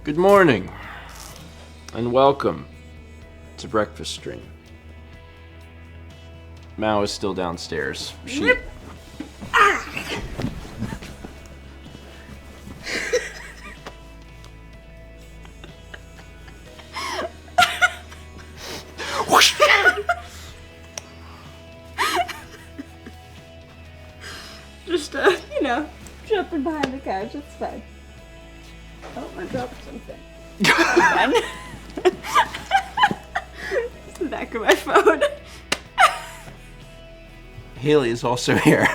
Good morning, and welcome to Breakfast Stream. Mao is still downstairs. She... Just, jumping behind the couch, it's fine. Oh, I dropped something. It's the back of my phone. Haley is also here.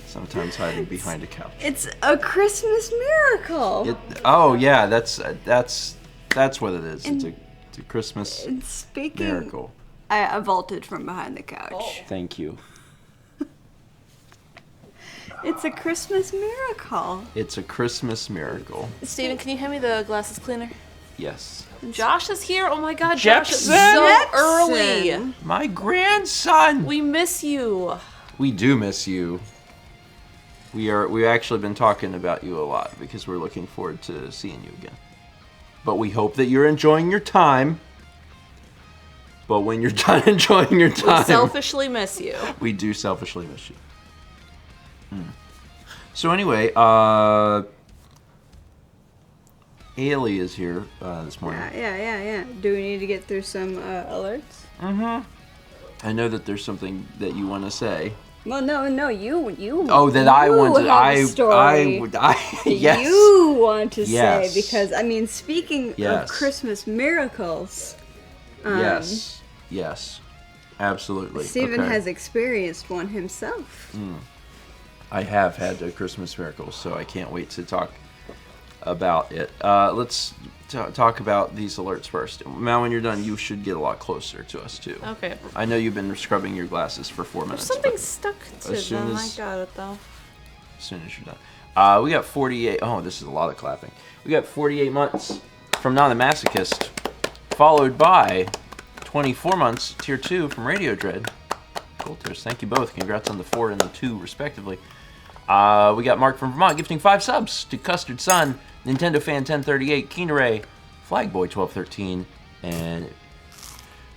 Sometimes hiding behind a couch. It's a Christmas miracle. Oh yeah, that's what it is. It's a Christmas miracle. I vaulted from behind the couch. Oh. Thank you. It's a Christmas miracle. It's a Christmas miracle. Steven, can you hand me the glasses cleaner? Yes. Josh is here. Oh my God, Jepson? Josh is so early. My grandson. We miss you. We do miss you. We've actually been talking about you a lot because we're looking forward to seeing you again. But we hope that you're enjoying your time. But when you're done enjoying your time, We selfishly miss you. We do selfishly miss you. So anyway, Haley is here this morning. Yeah. Do we need to get through some alerts? Mm-hmm. I know that there's something that you want to say. Well, no, you. Oh, that I want to. Have a story Yes. You want to Yes. say because speaking of Yes. Christmas miracles. Yes, absolutely. Steven Okay. has experienced one himself. I have had a Christmas miracle, so I can't wait to talk about it. Let's talk about these alerts first. Mal, when you're done, you should get a lot closer to us, too. Okay. I know you've been scrubbing your glasses for 4 minutes. Something but stuck to as soon them. as- I got it, though. As soon as you're done. We got 48... Oh, this is a lot of clapping. We got 48 months from Not a Masochist, followed by 24 months, Tier 2 from Radio Dread. Cool, Tiers. Thank you both. Congrats on the 4 and the 2, respectively. We got Mark from Vermont gifting 5 subs to Custard Sun, Nintendo Fan 1038, Keeneray, Flagboy 1213, and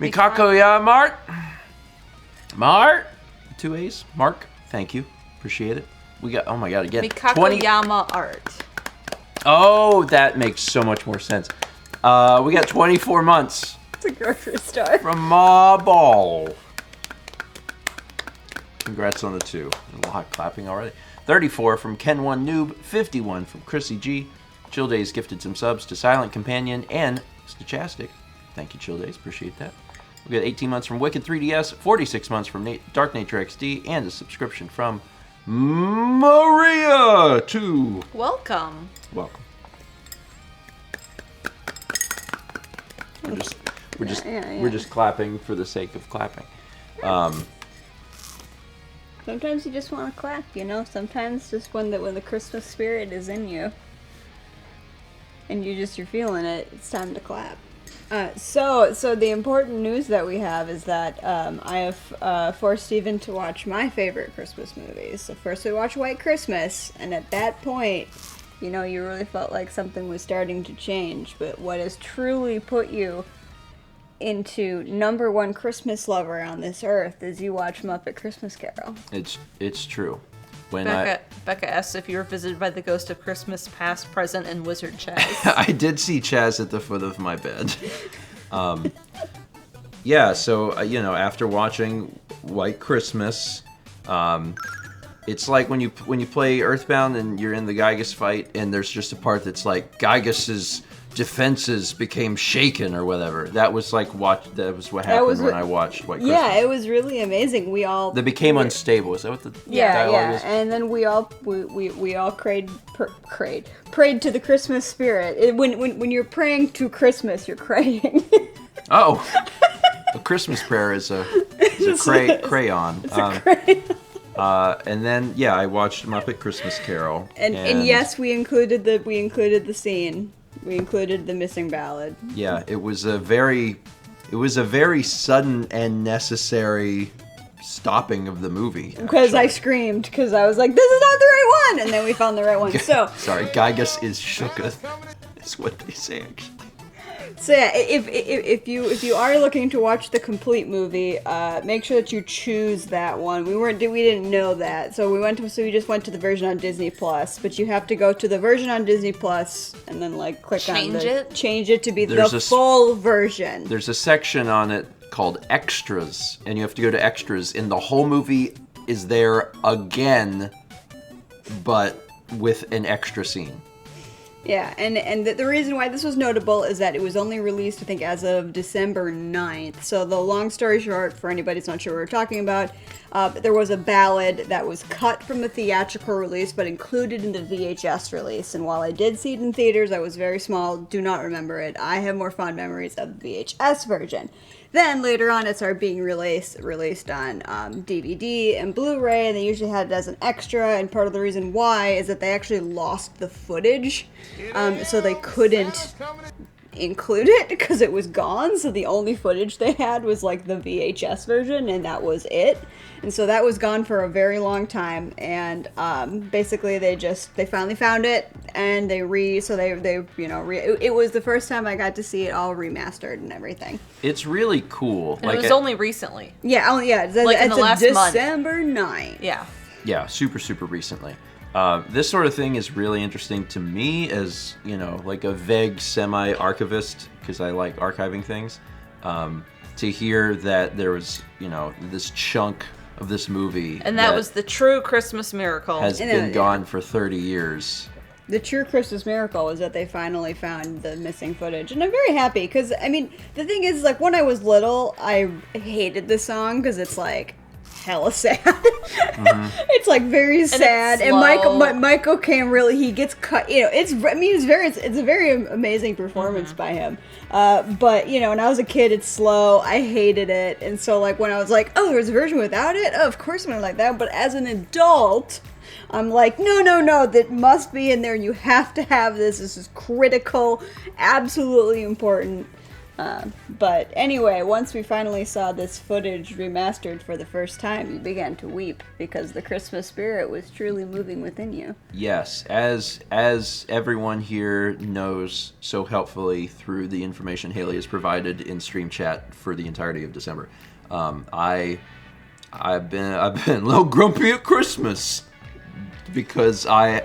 Mikako Mart. Mart, 2 A's. Mark, thank you. Appreciate it. We got, oh my God, again. Mikako Yama Art. Oh, that makes so much more sense. We got 24 months. It's a grocery store. From Ma Ball. Congrats on the 2. A lot of clapping already. 34 from Ken1 Noob. 51 from Chrissy G. Chill Days gifted some subs to Silent Companion and Stochastic. Thank you, Chill Days. Appreciate that. We got 18 months from Wicked 3DS. 46 months from Dark Nature XD. And a subscription from Maria 2. Welcome. Welcome. We're just clapping for the sake of clapping. Sometimes you just want to clap, Sometimes just when the Christmas spirit is in you, and you're feeling it, it's time to clap. So the important news that we have is that I have forced Steven to watch my favorite Christmas movies. So first we watched White Christmas, and at that point, you really felt like something was starting to change. But what has truly put you into #1 Christmas lover on this earth is you watch Muppet Christmas Carol. It's true. When Becca asks if you were visited by the ghost of Christmas past, present, and Wizard Chaz. I did see Chaz at the foot of my bed. Yeah, so after watching White Christmas, it's like when you play Earthbound and you're in the Gygus fight, and there's just a part that's like Gygus's defenses became shaken or whatever. That was what happened when I watched White Christmas. Yeah, it was really amazing. They became unstable. Is that what the dialogue is? And then we all prayed to the Christmas spirit. When you're praying to Christmas, you're praying. Oh, a Christmas prayer is a crayon. It's a crayon. And then I watched Muppet Christmas Carol. And yes, we included the scene. We included the missing ballad. Yeah, it was a very sudden and necessary stopping of the movie. Because I screamed, because I was like, this is not the right one, and then we found the right one. So sorry, Gygus is shooketh. Is what they say actually. So yeah, if you are looking to watch the complete movie, make sure that you choose that one. We didn't know that, so we just went to the version on Disney Plus. But you have to go to the version on Disney Plus and then like click change it to be the full version. There's a section on it called extras, and you have to go to extras, and the whole movie is there again, but with an extra scene. Yeah, and the reason why this was notable is that it was only released, I think, as of December 9th. So the long story short, for anybody who's not sure what we're talking about, there was a ballad that was cut from the theatrical release but included in the VHS release. And while I did see it in theaters, I was very small, do not remember it. I have more fond memories of the VHS version. Then later on, it started being released on DVD and Blu-ray, and they usually had it as an extra. And part of the reason why is that they actually lost the footage, so they couldn't include it because it was gone. So the only footage they had was like the VHS version, and that was it. And so that was gone for a very long time. And basically, they finally found it, and it was the first time I got to see it all remastered and everything. It's really cool. And it was only recently. Yeah, it's in the last month. December 9th. Yeah. Yeah, super, super recently. This sort of thing is really interesting to me as, like a vague semi-archivist, because I like archiving things, to hear that there was, this chunk of this movie. And that was the true Christmas miracle. Has been gone for 30 years. The true Christmas miracle was that they finally found the missing footage. And I'm very happy, because, the thing is, like, when I was little, I hated the song, because it's, like, hella sad. Mm-hmm. It's, like, very sad. And Michael Caine really, he gets cut, it's a very amazing performance by him. But, when I was a kid, it's slow. I hated it. And so, like, when I was like, oh, there's a version without it? Oh, of course I'm going to like that. But as an adult, I'm like, no, that must be in there. You have to have this. This is critical, absolutely important. But anyway, once we finally saw this footage remastered for the first time, you began to weep because the Christmas spirit was truly moving within you. Yes, as everyone here knows so helpfully through the information Haley has provided in stream chat for the entirety of December, I've been a little grumpy at Christmas because I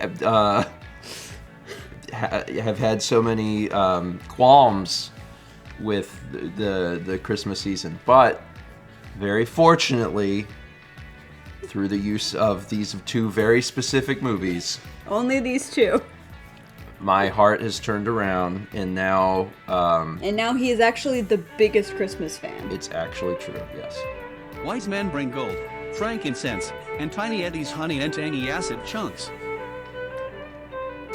have had so many qualms with the Christmas season, but very fortunately, through the use of these two very specific movies, only these two, my heart has turned around, and now he is actually the biggest Christmas fan. It's actually true, yes. Wise men bring gold, frankincense, and Tiny Eddie's honey and tangy acid chunks.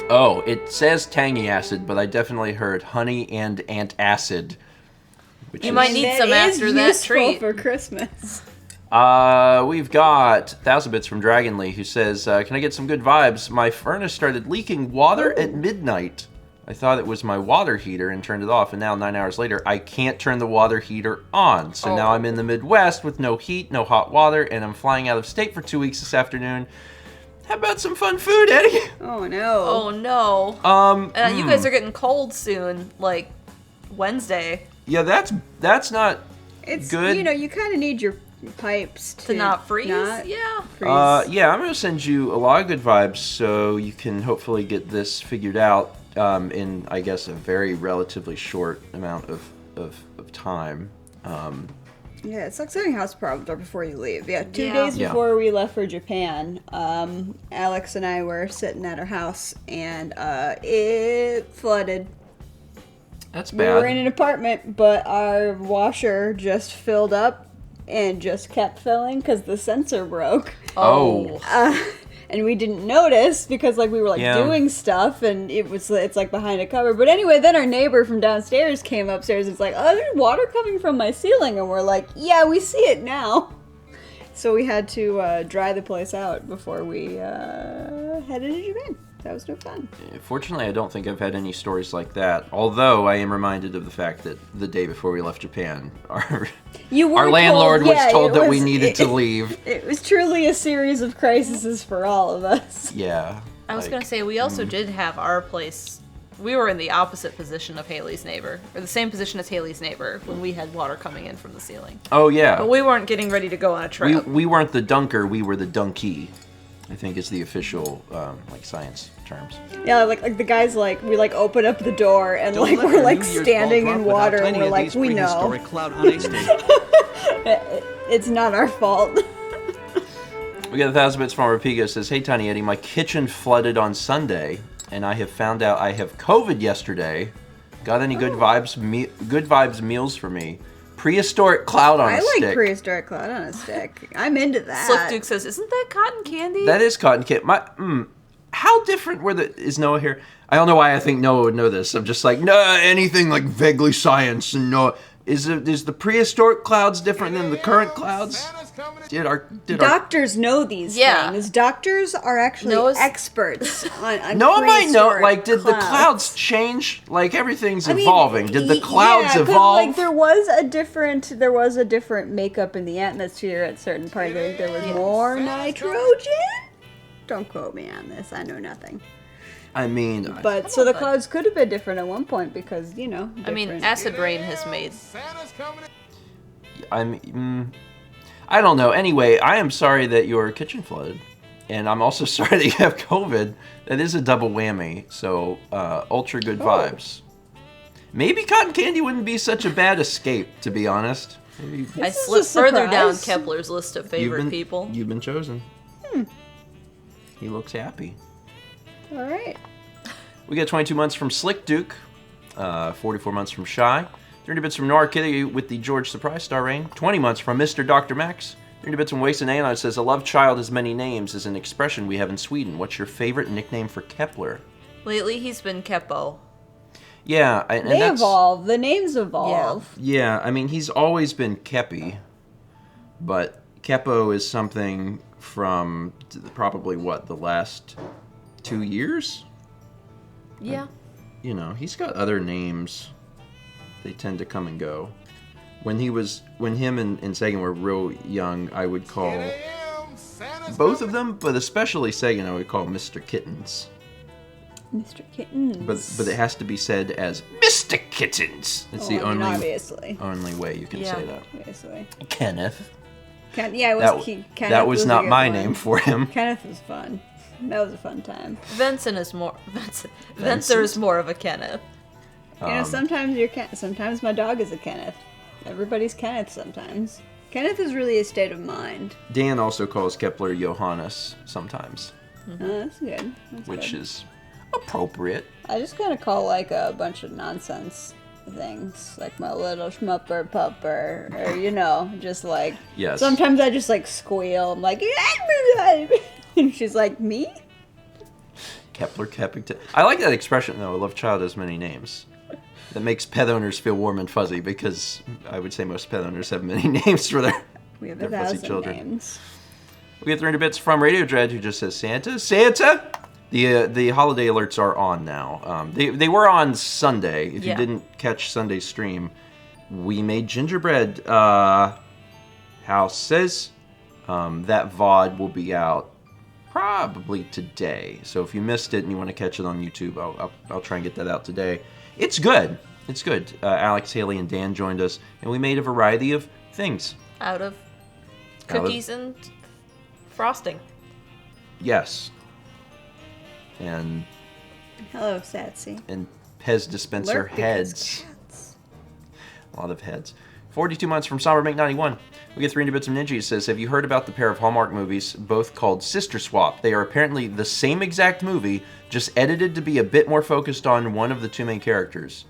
Oh, it says tangy acid, but I definitely heard honey and antacid. You might need some after that treat. For Christmas. We've got 1000 Bits from Dragonly, who says, can I get some good vibes? My furnace started leaking water at midnight. I thought it was my water heater and turned it off, and now 9 hours later, I can't turn the water heater on. So now I'm in the Midwest with no heat, no hot water, and I'm flying out of state for 2 weeks this afternoon. How about some fun food, Eddie? Oh no. Oh no. You guys are getting cold soon, like Wednesday. Yeah, that's not it's good. You kind of need your pipes to not freeze. Yeah, I'm gonna send you a lot of good vibes, so you can hopefully get this figured out in, I guess, a very relatively short amount of time. Yeah, it's like setting house problems right before you leave. Yeah, 2 days before we left for Japan, Alex and I were sitting at our house, and it flooded. That's bad. We were in an apartment, but our washer just filled up and just kept filling because the sensor broke. Oh. And we didn't notice because we were doing stuff, and it's like behind a cover. But anyway, then our neighbor from downstairs came upstairs and was like, oh, there's water coming from my ceiling, and we're like, yeah, we see it now. So we had to dry the place out before we headed to Japan. That was no fun. Fortunately, I don't think I've had any stories like that. Although I am reminded of the fact that the day before we left Japan, our landlord was told that we needed to leave. It was truly a series of crises for all of us. Yeah. I was going to say, we also did have our place. We were in the opposite position of Haley's neighbor, or the same position as Haley's neighbor, when we had water coming in from the ceiling. Oh, yeah. But we weren't getting ready to go on a trip. We weren't the dunker, we were the donkey, I think is the official, science terms. Yeah, like the guys, we open up the door and Don't let we're your New Year's standing ball in drop water without and any we're of like, these we know. prehistoric cloud hunting stakes. It's not our fault. We got 1,000 bits from Rapigo says, "Hey Tiny Eddie, my kitchen flooded on Sunday, and I have found out I have COVID yesterday. Got any good vibes meals for me? Prehistoric cloud on a stick." I like prehistoric cloud on a stick. I'm into that. Slick Duke says, "Isn't that cotton candy?" That is cotton candy. How different is Noah here? I don't know why I think Noah would know this. I'm just like, no, anything like vaguely science and Noah. Is the prehistoric clouds different than the current clouds? Doctors know these things. Doctors are actually experts on Noah might know. prehistoric Did the clouds change? Everything's evolving. Did the clouds evolve? There was a different makeup in the atmosphere at certain parts. There was more nitrogen. Don't quote me on this. I know nothing. But so the clouds could have been different at one point because acid rain has made. I don't know. Anyway, I am sorry that your kitchen flooded, and I'm also sorry that you have COVID. That is a double whammy. So ultra good vibes. Maybe cotton candy wouldn't be such a bad escape, to be honest. I slipped further down Kepler's list of favorite people. You've been chosen. He looks happy. All right. We got 22 months from Slick Duke, 44 months from Shy, 30 bits from Nora Kitty with the George Surprise Star Rain, 20 months from Mr. Dr. Max, 30 bits from Waste and Anon says, "A love child has many names is an expression we have in Sweden. What's your favorite nickname for Kepler?" Lately, he's been Keppo. Yeah, they evolve. The names evolve. Yeah, he's always been Kepi, but Keppo is something from probably, the last 2 years? Yeah. He's got other names. They tend to come and go. When him and Sagan were real young, I would call both of them, but especially Sagan, I would call Mr. Kittens. Mr. Kittens. But it has to be said as Mr. Kittens. It's the only way you can say that. Obviously. Kenneth. Kenneth that was not my name for him. Kenneth was fun. That was a fun time. Vincent is more of a Kenneth. Sometimes you're Kenneth. Sometimes my dog is a Kenneth. Everybody's Kenneth sometimes. Kenneth is really a state of mind. Dan also calls Kepler Johannes sometimes. That's good. Which is appropriate. I just kind of call a bunch of nonsense things, like my little schmupper pupper, or just yes. Sometimes I just squeal. I'm like, and she's like, me? Kepler Keppington. I like that expression though. A love child has many names. That makes pet owners feel warm and fuzzy because I would say most pet owners have many names for their fuzzy children. Names. We get 300 bits from Radio Dread who just says Santa. The holiday alerts are on now. They were on Sunday. If you didn't catch Sunday's stream, we made gingerbread houses. That VOD will be out probably today. So if you missed it and you want to catch it on YouTube, I'll try and get that out today. It's good. It's good. Alex, Haley, and Dan joined us, and we made a variety of things. Out of cookies and frosting. Yes. And hello, Satsy. And Pez dispenser heads. A lot of heads. 42 months from Somber Make 91. We get 300 bits from Ninja. It says, "Have you heard about the pair of Hallmark movies, both called Sister Swap? They are apparently the same exact movie, just edited to be a bit more focused on one of the two main characters."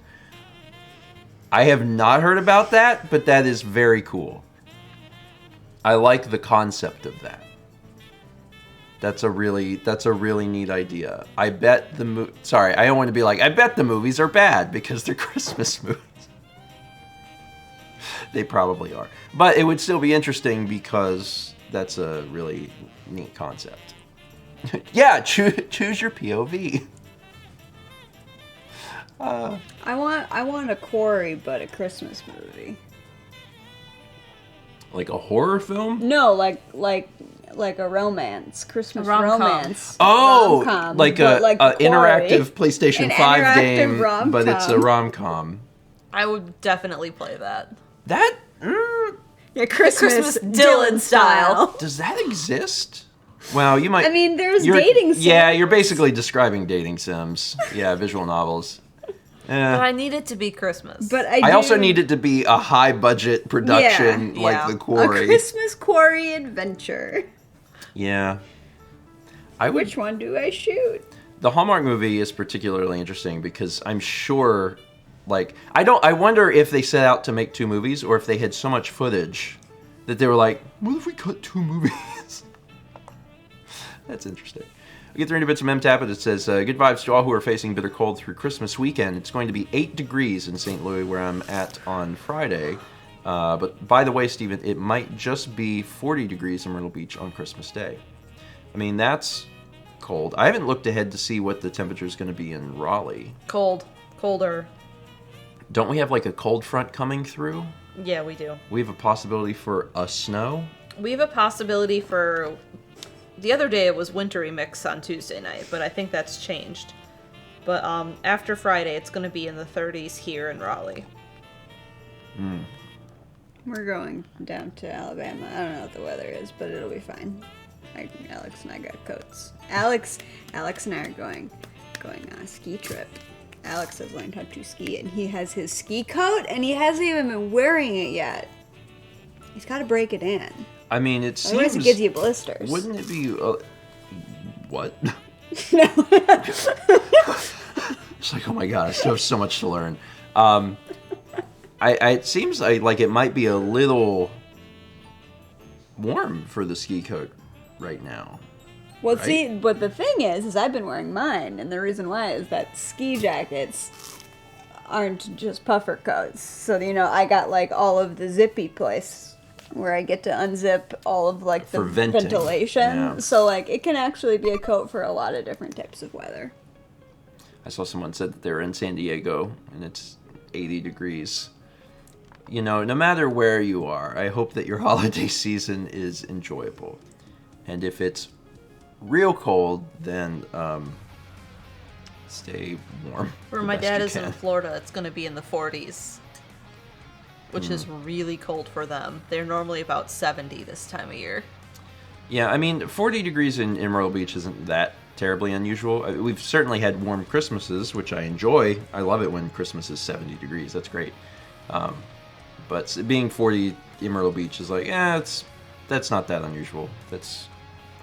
I have not heard about that, but that is very cool. I like the concept of that. That's a really neat idea. I bet sorry, I don't want to be like, I bet the movies are bad because they're Christmas movies. They probably are. But it would still be interesting because that's a really neat concept. Yeah, choose your POV. I want a Quarry, but a Christmas movie. Like a horror film? No, like a romance, Christmas rom-com. romance. Oh, rom-com, like but a Quarry. interactive PlayStation An 5 interactive game, rom-com. but it's a rom-com. I would definitely play that. That Yeah, Christmas Dylan style. does that exist? Well, you might. I mean, there's you're- dating sims. Yeah, you're basically describing dating sims. Yeah, visual novels. But I need it to be Christmas. But I also need it to be a high budget production Yeah, like yeah. The a Quarry. Christmas Quarry adventure. Yeah. I would. Which one do I shoot? The Hallmark movie is particularly interesting because I'm sure, like, I wonder if they set out to make 2 movies or if they had so much footage that they were like, what if we cut 2 movies? That's interesting. We get 300 bits of MemTap, and it says, good vibes to all who are facing bitter cold through Christmas weekend. It's going to be 8 degrees in St. Louis, where I'm at on Friday. But by the way, Stephen, it might just be 40 degrees in Myrtle Beach on Christmas Day. I mean, that's cold. I haven't looked ahead to see what the temperature is going to be in Raleigh. colder. Don't we have like a cold front coming through? Yeah, we do. We have a possibility for a snow? We have a possibility for. The other day it was wintry mix on Tuesday night, but I think that's changed. But after Friday, it's going to be in the 30s here in Raleigh. We're going down to Alabama. I don't know what the weather is, but it'll be fine. Alex and I got coats. Alex and I are going on a ski trip. Alex has learned how to ski, and he has his ski coat, and he hasn't even been wearing it yet. He's got to break it in. I mean, it seems... Otherwise, it gives you blisters. Wouldn't it be... what? No. It's like, oh my god, I still have so much to learn. It seems like it might be a little warm for the ski coat right now. Well, Right? see, but the thing is I've been wearing mine, and the reason why is that ski jackets aren't just puffer coats. So, I got, like, all of the zippy place where I get to unzip all of, like, the For venting, ventilation. yeah. So, like, it can actually be a coat for a lot of different types of weather. I saw someone said that they're in San Diego, and it's 80 degrees. No matter where you are, I hope that your holiday season is enjoyable. And if it's real cold, then stay warm. Where the my best dad you is in can. Florida, it's going to be in the 40s, which is really cold for them. They're normally about 70 this time of year. Yeah, I mean, 40 degrees in Myrtle Beach isn't that terribly unusual. We've certainly had warm Christmases, which I enjoy. I love it when Christmas is 70 degrees. That's great. But being 40 in Myrtle Beach is like, that's not that unusual. That's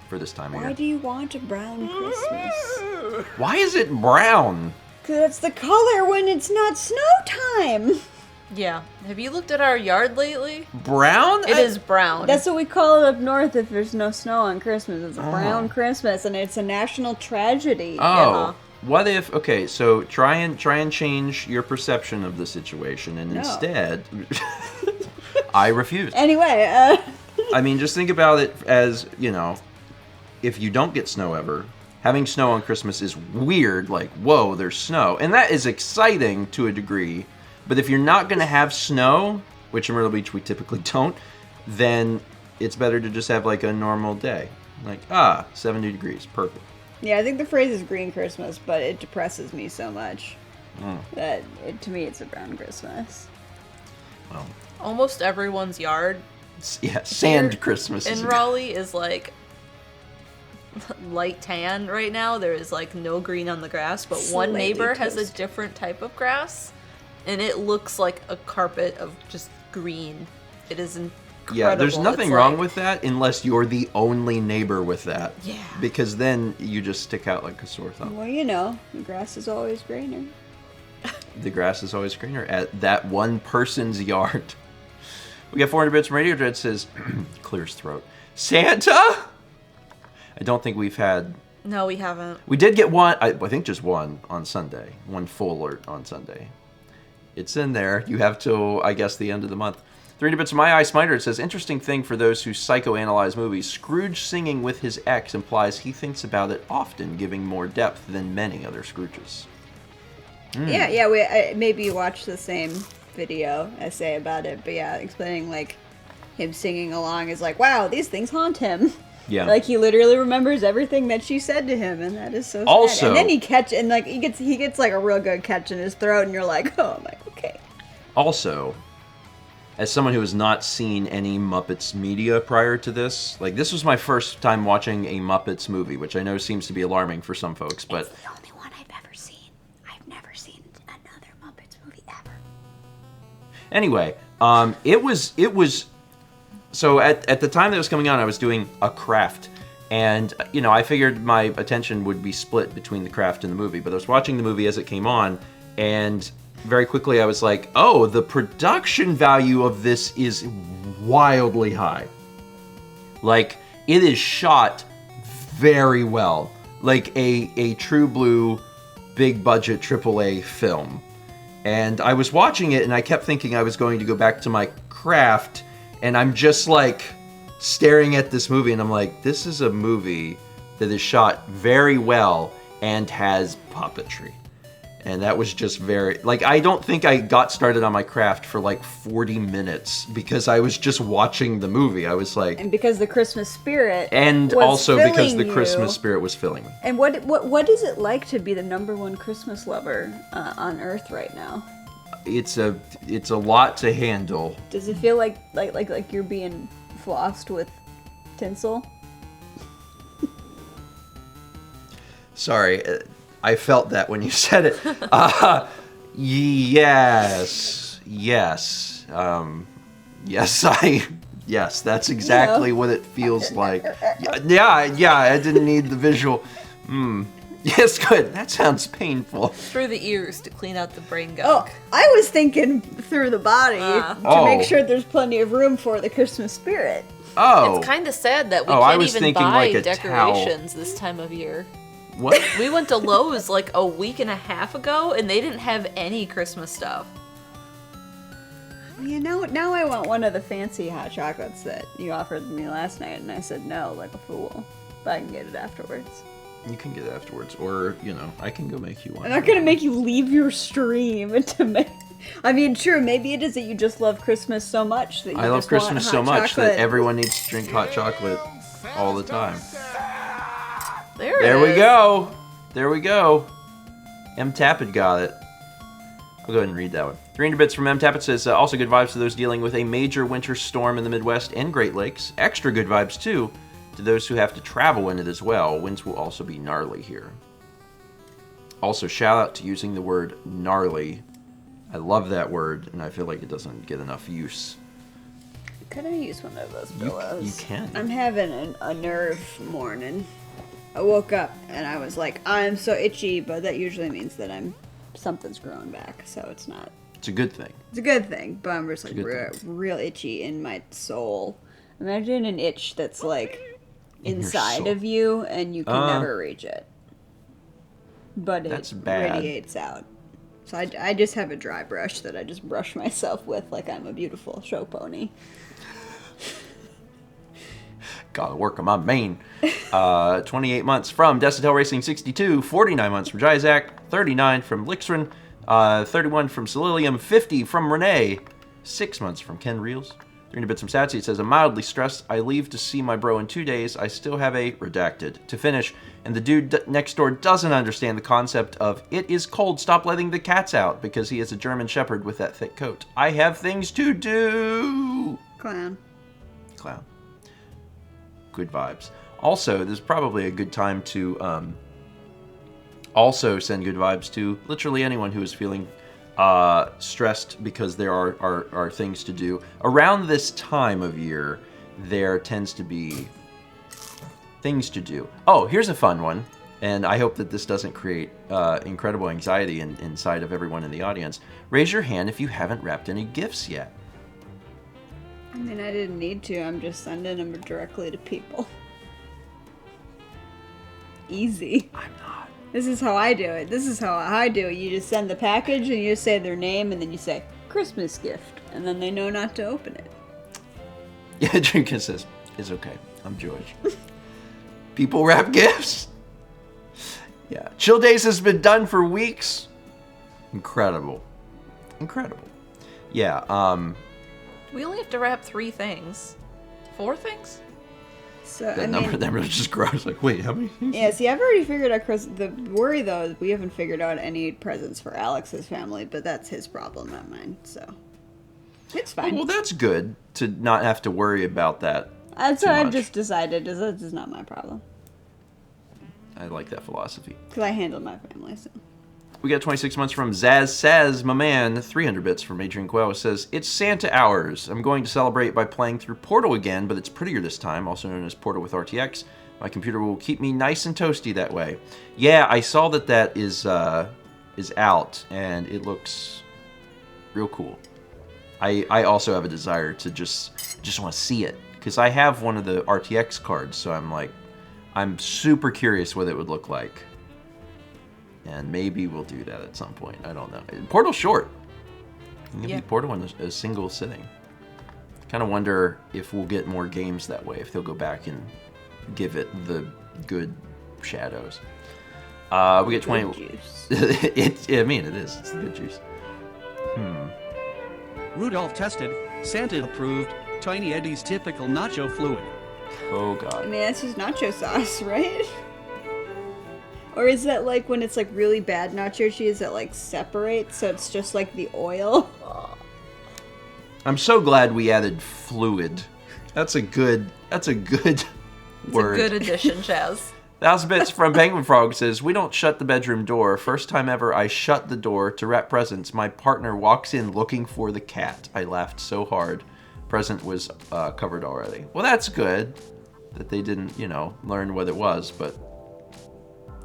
for this time of Why year. do you want a brown Christmas? Why is it brown? Because that's the color when it's not snow time. Yeah. Have you looked at our yard lately? Brown? It is brown. That's what we call it up north if there's no snow on Christmas. It's a brown Christmas, and it's a national tragedy. Oh. What if? Okay, so try and change your perception of the situation, and No. instead, I refuse. Anyway, I mean, just think about it as, if you don't get snow ever, having snow on Christmas is weird. Like, whoa, there's snow, and that is exciting to a degree. But if you're not going to have snow, which in Myrtle Beach we typically don't, then it's better to just have like a normal day. Like, 70 degrees, perfect. yeah, I think the phrase is green Christmas, but it depresses me so much that to me it's a brown Christmas. Well, Almost everyone's yard yeah, sand Here Christmas is in Raleigh is like light tan right now. There is like no green on the grass, but one Slightly neighbor has a toast. different type of grass, and it looks like a carpet of just green. It is incredible. Yeah, there's nothing It's wrong like- with that unless you're the only neighbor with that. Yeah. Because then you just stick out like a sore thumb. Well, the grass is always greener. The grass is always greener at that one person's yard. We got 400 bits from Radio Dread says, clears throat. Santa? I don't think we've had... No, we haven't. We did get one, I think just one on Sunday. One full alert on Sunday. It's in there. You have till, I guess, the end of the month. 3 bits of My Eye Smiter. It says, interesting thing for those who psychoanalyze movies. Scrooge singing with his ex implies he thinks about it often, giving more depth than many other Scrooges. Yeah, maybe you watched the same video essay about it, but yeah, explaining like him singing along is like, wow, these things haunt him. Yeah. Like he literally remembers everything that she said to him, and that is so sad. Also, and then he gets like a real good catch in his throat, and you're like, oh, I'm like, okay. Also, as someone who has not seen any Muppets media prior to this, like this was my first time watching a Muppets movie, which I know seems to be alarming for some folks, but It's the only one I've ever seen. I've never seen another Muppets movie ever. anyway, it was so at the time that it was coming on, I was doing a craft, and you know, I figured my attention would be split between the craft and the movie, but I was watching the movie as it came on, and very quickly I was like, oh, the production value of this is wildly high. Like, it is shot very well. Like a true blue, big budget AAA film. And I was watching it and I kept thinking I was going to go back to my craft, and I'm just like staring at this movie and I'm like, this is a movie that is shot very well and has puppetry. And that was just very, like, I don't think I got started on my craft for like 40 minutes because I was just watching the movie. I was like, And because the Christmas spirit and was also because filling the you. Christmas spirit was filling me. And what is it like to be the #1 Christmas lover on Earth right now? It's a lot to handle. Does it feel like you're being flossed with tinsel? Sorry, I felt that when you said it. Yes, yes, yes, that's exactly what it feels like. Yeah, I didn't need the visual. Yes, good. That sounds painful. Through the ears to clean out the brain Oh, gunk. I was thinking through the body to Oh. make sure there's plenty of room for the Christmas spirit. Oh, It's kind of sad that we Oh, I can't was even thinking buy like a decorations this time of year. what? We went to Lowe's like a week and a half ago, and they didn't have any Christmas stuff. You know, now I want one of the fancy hot chocolates that you offered me last night, and I said no, like a fool. But I can get it afterwards. You can get it afterwards, or I can go make you one. I'm not gonna make you leave your stream to make. I mean, sure, maybe it is that you just love Christmas so much that you I love just want Christmas hot so much chocolate. that everyone needs to drink hot chocolate all the time. There we go. There we go. M. Tappet got it. I'll go ahead and read that one. 300 bits from M. Tappet says, also good vibes to those dealing with a major winter storm in the Midwest and Great Lakes. Extra good vibes, too, to those who have to travel in it as well. Winds will also be gnarly here. Also, shout out to using the word gnarly. I love that word, and I feel like it doesn't get enough use. Could I use one of those pillows? You can. I'm having a nerve morning. I woke up and I was like, I'm so itchy, but that usually means that something's growing back, so it's not. It's a good thing. It's a good thing, but I'm just like good real itchy in my soul. Imagine an itch that's like In your inside soul. of you and you can never reach it. But That's it bad. radiates out. So I just have a dry brush that I just brush myself with like I'm a beautiful show pony. Gotta work on my mane. 28 months from Desitel Racing 62, 49 months from Jizak, 39 from Lixrin, 31 from Celilium, 50 from Renee, 6 months from Ken Reels, 300 bits from Satsy. It says, I'm mildly stressed. I leave to see my bro in 2 days. I still have a redacted to finish, and the dude next door doesn't understand the concept of it is cold, stop letting the cats out, because he is a German Shepherd with that thick coat. I have things to do. Clown. Good vibes. Also, this is probably a good time to also send good vibes to literally anyone who is feeling stressed because there are things to do. Around this time of year, there tends to be things to do. Oh, here's a fun one, and I hope that this doesn't create incredible anxiety inside of everyone in the audience. Raise your hand if you haven't wrapped any gifts yet. I mean, I didn't need to. I'm just sending them directly to people. Easy. I'm not. This is how I do it. You just send the package and you just say their name and then you say, Christmas gift, and then they know not to open it. Yeah, Drinkin says, it's okay. I'm Jewish. People wrap gifts. Yeah. Chill Days has been done for weeks. Incredible. Yeah, We only have to wrap 3 things. 4 things? So that number just grows. Like, wait, how many things? Yeah, see, I've already figured out the worry, though, is we haven't figured out any presents for Alex's family, but that's his problem, not mine, so it's fine. Well, that's good to not have to worry about that. That's too what I've much. just decided, is that is not my problem. I like that philosophy. Because I handle my family, so. We got 26 months from Zaz Says, my man. 300 bits from Adrian Quell says, it's Santa hours. I'm going to celebrate by playing through Portal again, but it's prettier this time, also known as Portal with RTX. My computer will keep me nice and toasty that way. Yeah, I saw that is out, and it looks real cool. I also have a desire to just want to see it, because I have one of the RTX cards, so I'm super curious what it would look like. And maybe we'll do that at some point. I don't know. Portal's short. You can beat Portal in a single sitting. Kind of wonder if we'll get more games that way, if they'll go back and give it the good shadows. We get 20. Juice. I mean, it is. It's the good juice. Rudolph tested, Santa approved, Tiny Eddie's typical nacho fluid. Oh, I God. mean, that's just nacho sauce, right? Or is that like when it's like really bad nacho cheese that like separates, so it's just like the oil? I'm so glad we added fluid. That's a good It's word. a good addition, Chaz. 1,000 bits from Penguin Frog says, we don't shut the bedroom door. First time ever I shut the door to wrap presents. My partner walks in looking for the cat. I laughed so hard. Present was covered already. Well, that's good that they didn't, learn what it was, but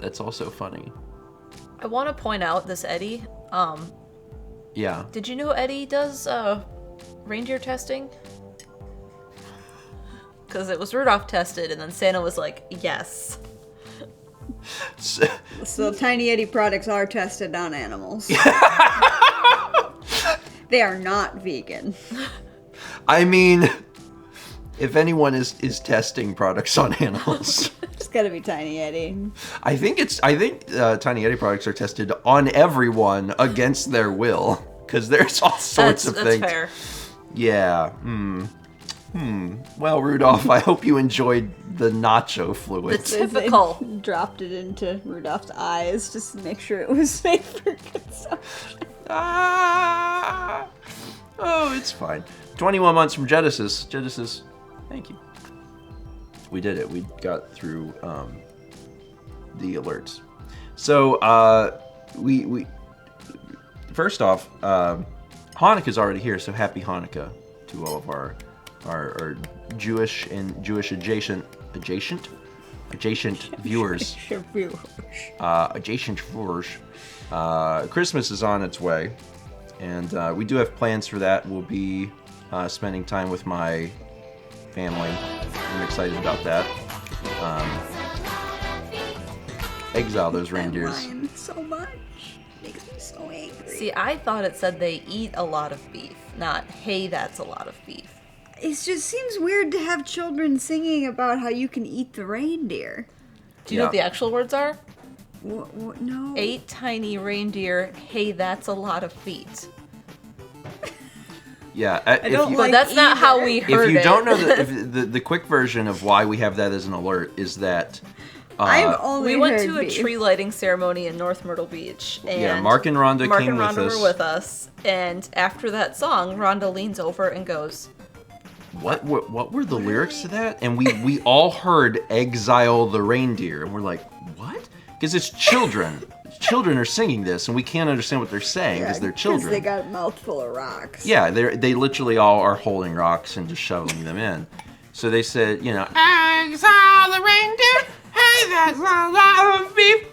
that's also funny. I want to point out this Eddie. Yeah. Did you know Eddie does reindeer testing? Because it was Rudolph tested, and then Santa was like, yes. So Tiny Eddie products are tested on animals. They are not vegan. I mean, if anyone is testing products on animals, It's gotta be Tiny Eddie. I think Tiny Eddie products are tested on everyone against their will, because there's all sorts of things. That's fair. Yeah. Well, Rudolph, I hope you enjoyed the nacho fluid. The typical. They dropped it into Rudolph's eyes just to make sure it was safe for consumption. Ah! Oh, it's fine. 21 months from Genesis. Genesis, thank you. We did it. We got through the alerts. So, we first off, Hanukkah's already here, so happy Hanukkah to all of our Jewish and Jewish adjacent viewers. Adjacent viewers. Christmas is on its way, and we do have plans for that. We'll be spending time with my family. I'm excited about that. Exile those reindeers. That line so much makes me so angry. See, I thought it said they eat a lot of beef, not, hey, that's a lot of beef. It just seems weird to have children singing about how you can eat the reindeer. Do you know what the actual words are? What? No. 8 tiny reindeer, hey, that's a lot of feet. Yeah, don't But like that's not how either. we if heard it. you don't know the quick version of why we have that as an alert is that I've only we went heard to a beef. tree lighting ceremony in North Myrtle Beach. And yeah, Mark and Rhonda Mark came and Rhonda with us. were with us. And after that song, Rhonda leans over and goes, What were the lyrics to that? And we all heard "Exile the Reindeer," and we're like, what? Because it's children. Children are singing this, and we can't understand what they're saying because they're children. Because they got a mouthful of rocks. Yeah, they literally all are holding rocks and just shoveling them in. So they said, "Exile the reindeer, hey, that's a lot of beef."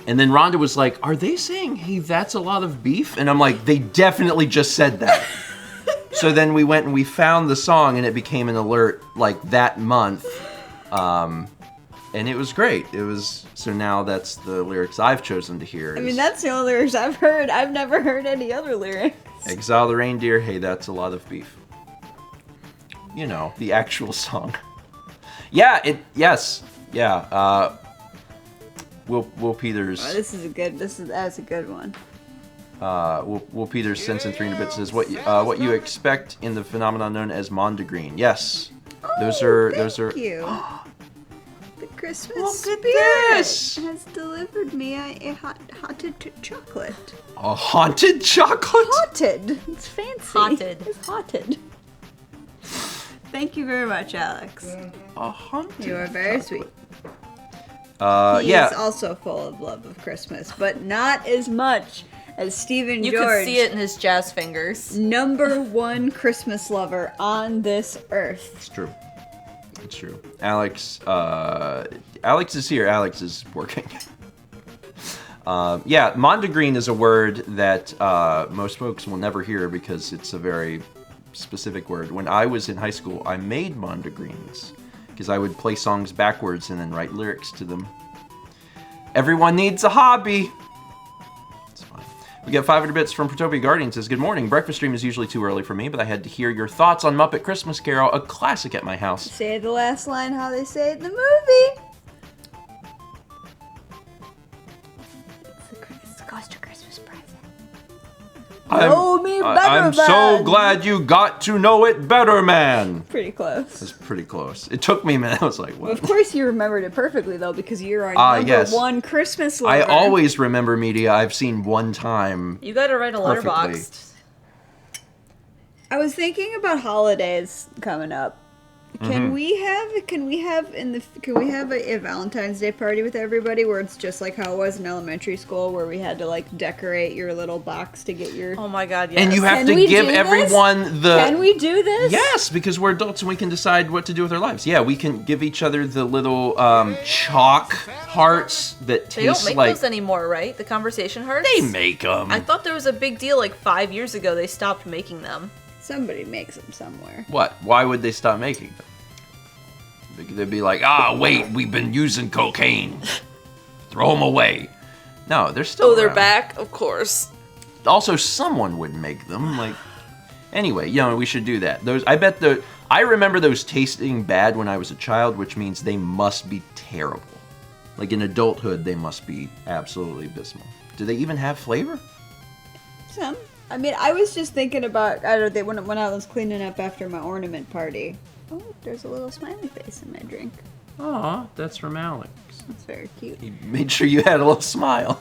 And then Rhonda was like, "Are they saying, hey, that's a lot of beef?" And I'm like, "They definitely just said that." So then we went and we found the song, and it became an alert like that month. And it was great. So now that's the lyrics I've chosen to hear. I mean, that's the only lyrics I've heard. I've never heard any other lyrics. Exile the reindeer, hey, that's a lot of beef. You know, the actual song. Yeah, yes. Yeah, Will Peters. Oh, that's a good one. Will Peters sends in 300 bits, says what you expect in the phenomenon known as Mondegreen. Yes. Those are Thank you. The Christmas Look at spirit this. has delivered me a haunted chocolate. A haunted chocolate? Haunted. It's fancy. Haunted. It's haunted. Thank you very much, Alex. A haunted You are very sweet. He yeah. is also full of love of Christmas, but not as much as Stephen You George. could see it in his jazz fingers. #1 Christmas lover on this earth. It's true. It's true. Alex is here. Alex is working. Yeah, Mondegreen is a word that most folks will never hear because it's a very specific word. When I was in high school, I made Mondegreens because I would play songs backwards and then write lyrics to them. Everyone needs a hobby. It's fine. We got 500 bits from Protopia Guardian. Says, good morning. Breakfast stream is usually too early for me, but I had to hear your thoughts on Muppet Christmas Carol, a classic at my house. Say the last line how they say it in the movie. It's the ghost of Christmas present. Know me better, I'm so man. glad you got to know it better, man. Pretty close. That's pretty close. It took me a minute. I was like, what? Of course you remembered it perfectly, though, because you're our yes. #1 Christmas lover. I always remember media I've seen one time. You gotta write a Perfectly. letterbox. I was thinking about holidays coming up. Can we have a Valentine's Day party with everybody where it's just like how it was in elementary school where we had to like decorate your little box to get your... Oh my god, yes. And you have Can to we give do this? everyone the... Can we do this? Yes, because we're adults and we can decide what to do with our lives. Yeah, we can give each other the little chalk hearts that They don't taste make like... those anymore, right? The conversation hearts? They make them. I thought there was a big deal like 5 years ago they stopped making them. Somebody makes them somewhere. What? Why would they stop making them? They'd be like, wait, we've been using cocaine. Throw them away. No, they're still They're around. back? Of course. Also, someone would make them. Like, anyway, we should do that. I remember those tasting bad when I was a child, which means they must be terrible. Like in adulthood, they must be absolutely abysmal. Do they even have flavor? Some. I mean, I was just thinking about, when I was cleaning up after my ornament party. Oh, there's a little smiley face in my drink. Aw, that's from Alex. That's very cute. He made sure you had a little smile.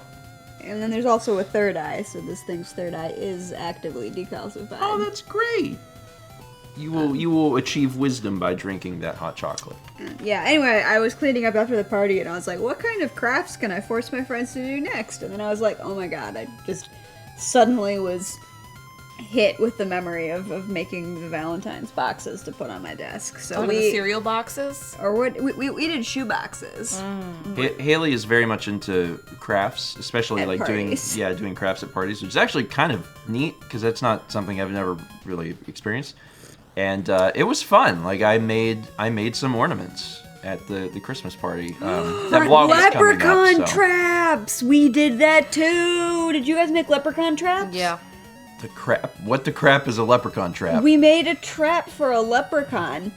And then there's also a third eye, so this thing's third eye is actively decalcified. Oh, that's great. You will achieve wisdom by drinking that hot chocolate. Yeah, anyway, I was cleaning up after the party and I was like, what kind of crafts can I force my friends to do next? And then I was like, oh my god, I just suddenly was hit with the memory of making the Valentine's boxes to put on my desk. So the cereal boxes? Or what we did shoe boxes. Haley is very much into crafts, especially At like parties. doing crafts at parties, which is actually kind of neat because that's not something I've never really experienced. And it was fun. Like I made some ornaments at the Christmas party. That vlog was coming Leprechaun up, so. traps! We did that too! Did you guys make leprechaun traps? Yeah. The crap? What the crap is a leprechaun trap? We made a trap for a leprechaun.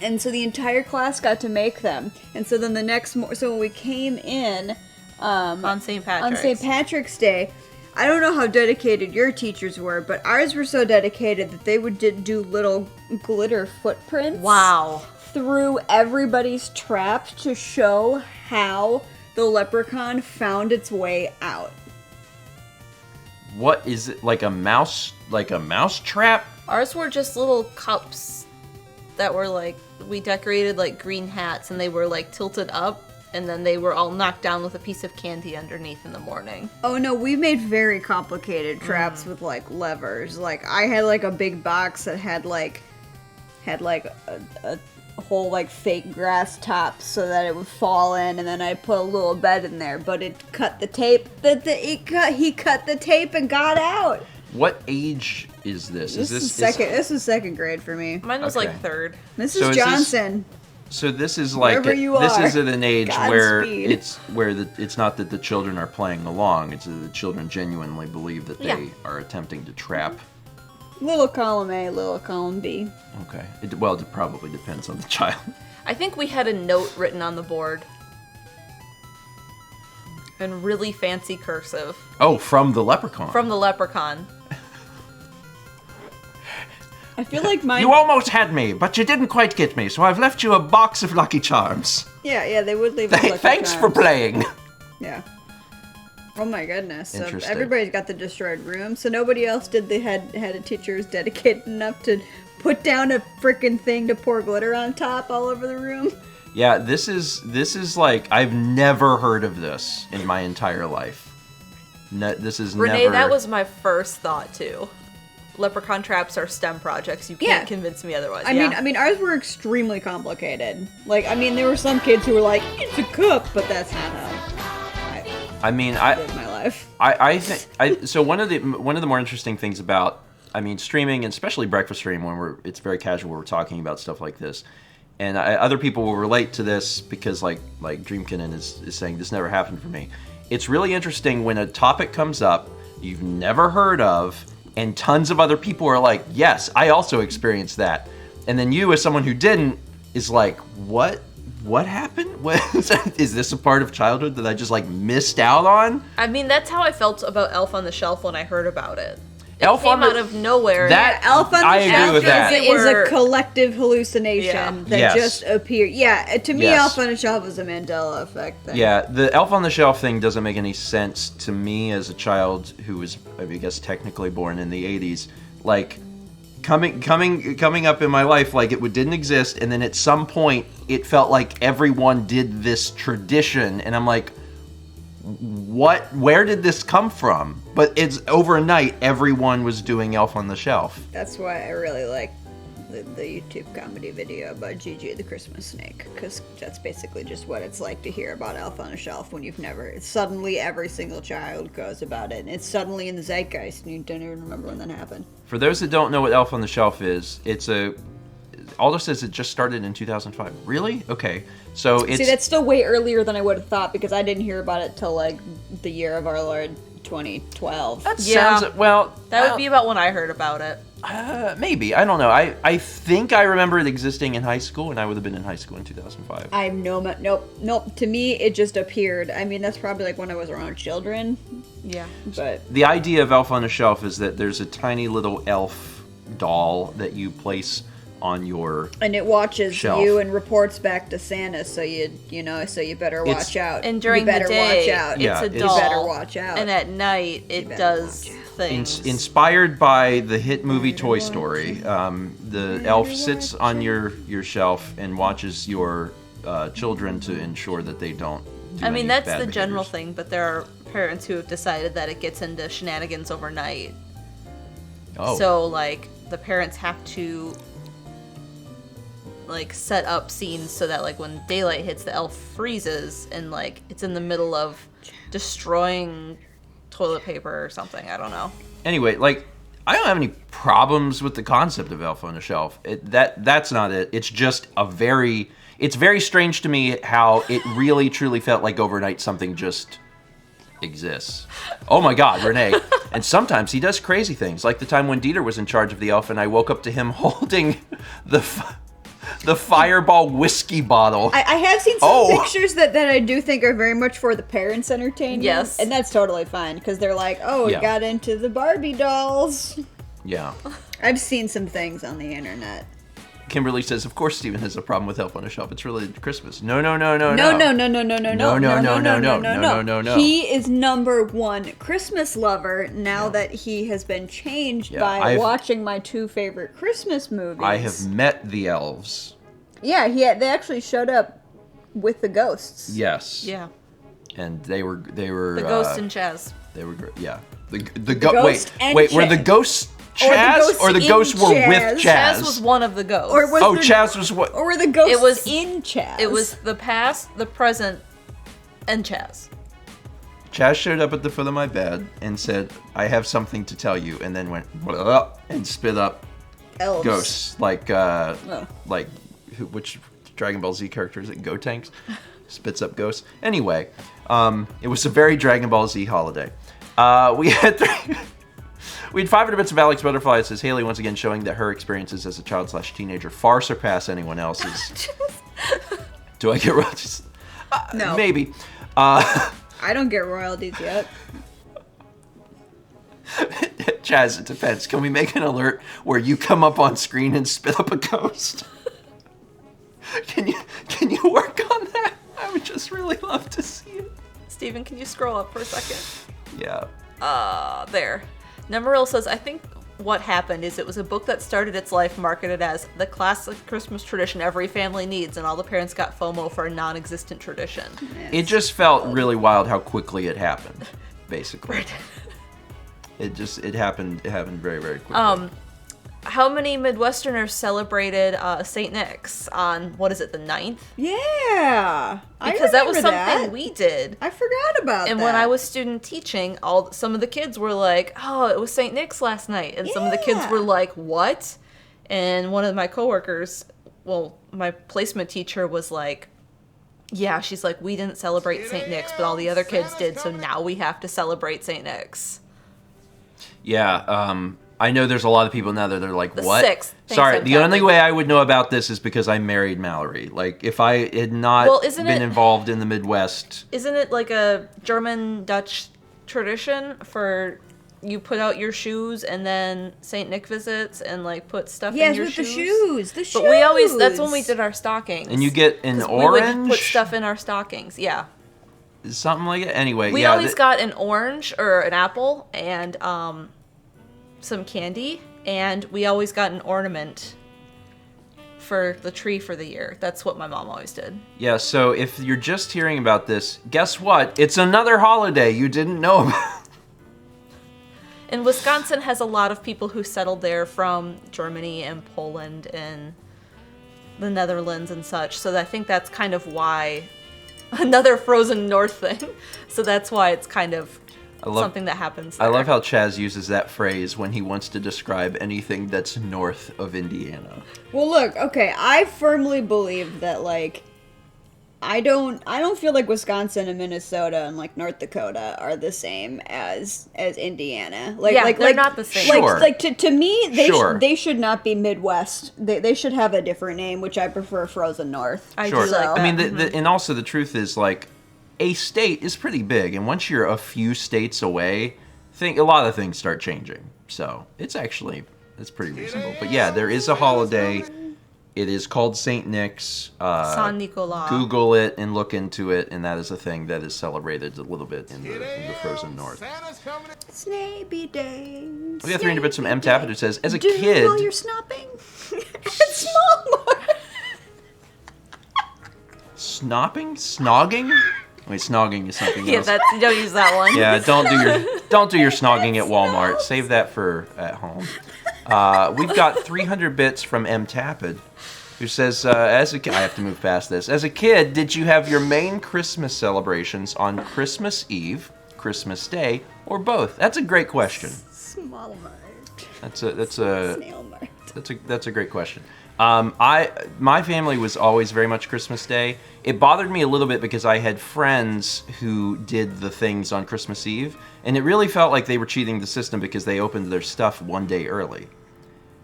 And so the entire class got to make them. And so then the next so when we came in On St. Patrick's. on St. Patrick's Day, I don't know how dedicated your teachers were, but ours were so dedicated that they would do little glitter footprints. Wow. Through everybody's trap to show how the leprechaun found its way out. What is it? Like a mouse trap? Ours were just little cups that were like, we decorated like green hats and they were like tilted up and then they were all knocked down with a piece of candy underneath in the morning. Oh no, we made very complicated traps with like levers. Like I had like a big box that had a whole like fake grass top so that it would fall in, and then I put a little bed in there, but it cut the tape. He cut the tape and got out. What age is this? This is second grade for me. Mine was Okay. like third. Mrs. So is this- Johnson. So this is like Wherever you this are, is at an age where Godspeed. it's not that the children are playing along. It's that the children genuinely believe that they Yeah. are attempting to trap. Little column A, little column B. Okay. It probably depends on the child. I think we had a note written on the board. In really fancy cursive. Oh, from the leprechaun. From the leprechaun. I feel like mine. You almost had me, but you didn't quite get me, so I've left you a box of Lucky Charms. Yeah, they would leave. us Lucky Thanks for Charms. playing. Yeah. Oh my goodness. So Interesting. everybody's got the destroyed room. So nobody else did. They had a teacher who's dedicated enough to put down a freaking thing to pour glitter on top all over the room. Yeah, this is like I've never heard of this in my entire life. This is Renee, never. that was my first thought too. Leprechaun traps are STEM projects. You can't Yeah. convince me otherwise. I mean, ours were extremely complicated. Like, I mean, there were some kids who were like, "It's a cup," but that's not how I mean, I live my life. I think so. One of the more interesting things about, I mean, streaming, and especially breakfast stream, when it's very casual, we're talking about stuff like this, and other people will relate to this because, like Dreamkinen is saying, this never happened for me. It's really interesting when a topic comes up you've never heard of, and tons of other people are like, "Yes, I also experienced that," and then you, as someone who didn't, is like, "What? What happened? What is this a part of childhood that I just like missed out on?" I mean, that's how I felt about Elf on the Shelf when I heard about it. It Elf came on the- out of nowhere. That Elf on the I agree Shelf with that. is a Were- collective hallucination Yeah. that Yes. just appeared. Yeah, to me, Yes. Elf on the Shelf is a Mandela effect thing. Yeah, the Elf on the Shelf thing doesn't make any sense to me as a child who was, I guess, technically born in the 80s. Like, coming up in my life, like, it didn't exist, and then at some point, it felt like everyone did this tradition, and I'm like, where did this come from? But it's overnight, everyone was doing Elf on the Shelf. That's why I really like the YouTube comedy video about Gigi the Christmas Snake, because that's basically just what it's like to hear about Elf on a Shelf when you've never. Suddenly, every single child goes about it, and it's suddenly in the zeitgeist, and you don't even remember when that happened. For those that don't know what Elf on the Shelf is, Aldo says it just started in 2005. Really? Okay. So it's... See, that's still way earlier than I would have thought, because I didn't hear about it till, like, the year of our Lord 2012. That Yeah. sounds... Well... That would be about when I heard about it. Maybe. I don't know. I think I remember it existing in high school, and I would have been in high school in 2005. Nope. To me, it just appeared. I mean, that's probably, like, when I was around children, Yeah. but... The idea of Elf on a Shelf is that there's a tiny little elf doll that you place on your... And it watches shelf. you and reports back to Santa, so you better It's- watch out. And during you better the day, watch out. it's Yeah, a it's- doll. You better watch out. And at night, it better does watch out. things. Inspired by the hit movie Toy Story, the elf sits on your shelf and watches your children to ensure that they don't do I mean, any that's bad the general behaviors. thing, but there are parents who have decided that it gets into shenanigans overnight. Oh. So, like, the parents have to, like, set up scenes so that, like, when daylight hits, the elf freezes and, like, it's in the middle of destroying toilet paper or something. I don't know. Anyway, like, I don't have any problems with the concept of Elf on a Shelf. That's not it. It's just it's very strange to me how it really truly felt like overnight something just exists. Oh my God, Renee. And sometimes he does crazy things, like the time when Dieter was in charge of the elf and I woke up to him holding the Fireball whiskey bottle. I have seen some pictures that I do think are very much for the parents' entertainment. Yes. And that's totally fine, because they're like, oh, we Yeah. got into the Barbie dolls. Yeah. I've seen some things on the internet. Kimberly says, of course Steven has a problem with Elf on a Shelf. It's related to Christmas. No. No. He is number one Christmas lover now that he has been changed Yeah, by watching my two favorite Christmas movies. I have met the elves. Yeah, they actually showed up with the ghosts. Yes. Yeah. And they were The Ghost and Chaz. They were great. Yeah. The ghost and wait, were the Chaz. ghosts Or the Chaz ghosts or the in ghosts were Chaz? with Chaz? Chaz was one of the ghosts. Or was the, Chaz was what? Or were the ghosts It was- in Chaz? It was the past, the present, and Chaz. Chaz showed up at the foot of my bed and said, "I have something to tell you," and then went "Blah," and spit up elves. ghosts, like which Dragon Ball Z characters that go tanks, spits up ghosts. Anyway, it was a very Dragon Ball Z holiday. We had 500 bits of Alex Butterfly. It says Haley once again showing that her experiences as a child/teenager far surpass anyone else's. Do I get royalties? No. Maybe. I don't get royalties yet. Chaz, it depends. Can we make an alert where you come up on screen and spit up a ghost? Can you work on that? I would just really love to see it. Steven, can you scroll up for a second? Yeah. There. Nemoril says, I think what happened is it was a book that started its life marketed as the classic Christmas tradition every family needs, and all the parents got FOMO for a non-existent tradition. It just felt really wild how quickly it happened, basically. It happened very, very quickly. How many Midwesterners celebrated St. Nick's on, what is it, the 9th? Yeah. Because that was something we did. I forgot about that. And when I was student teaching, some of the kids were like, oh, it was St. Nick's last night. And some of the kids were like, what? And one of my coworkers, my placement teacher was like, yeah, she's like, we didn't celebrate St. Nick's, but all the other kids did, so now we have to celebrate St. Nick's. Yeah, I know there's a lot of people now that they're like, what? 6th. Sorry, the only way I would know about this is because I married Mallory. Like, if I had not been involved in the Midwest... Isn't it like a German-Dutch tradition for you put out your shoes and then St. Nick visits and, like, put stuff in your shoes? Yes, with the shoes. But we always... That's when we did our stockings. And you get an orange? We would put stuff in our stockings, yeah. Something like it? Anyway, we always got an orange or an apple and some candy, and we always got an ornament for the tree for the year. That's what my mom always did. Yeah, so if you're just hearing about this, guess what? It's another holiday you didn't know about. And Wisconsin has a lot of people who settled there from Germany and Poland and the Netherlands and such, so I think that's kind of why... Another frozen north thing. So that's why it's kind of something that happens there. I love how Chaz uses that phrase when he wants to describe anything that's north of Indiana. Well, look, okay, I firmly believe that, like, I don't feel like Wisconsin and Minnesota and, like, North Dakota are the same as Indiana. Like, yeah, they're not the same. Sure. To me, they Sure. should not be Midwest. They should have a different name, which I prefer Frozen North. I Sure. do like that. I mean, and also the truth is, like, a state is pretty big, and once you're a few states away, a lot of things start changing. So it's pretty reasonable. But yeah, there is a holiday. It is called St. Nick's. San Nicolas. Google it and look into it, and that is a thing that is celebrated a little bit in the frozen north. Snappy day. We got 300 bits from M. Tappet who says, as a Do kid... while you're snopping. It's small. Snopping? Snogging? Wait, snogging is something else. Yeah, don't use that one. Yeah, don't do your snogging at Walmart. Save that for at home. We've got 300 bits from M. Tappet, who says, as a kid, I have to move past this. As a kid, did you have your main Christmas celebrations on Christmas Eve, Christmas Day, or both? That's a great question. Small mart. That's a Snail mart. That's a great question. My family was always very much Christmas Day. It bothered me a little bit because I had friends who did the things on Christmas Eve, and it really felt like they were cheating the system because they opened their stuff one day early.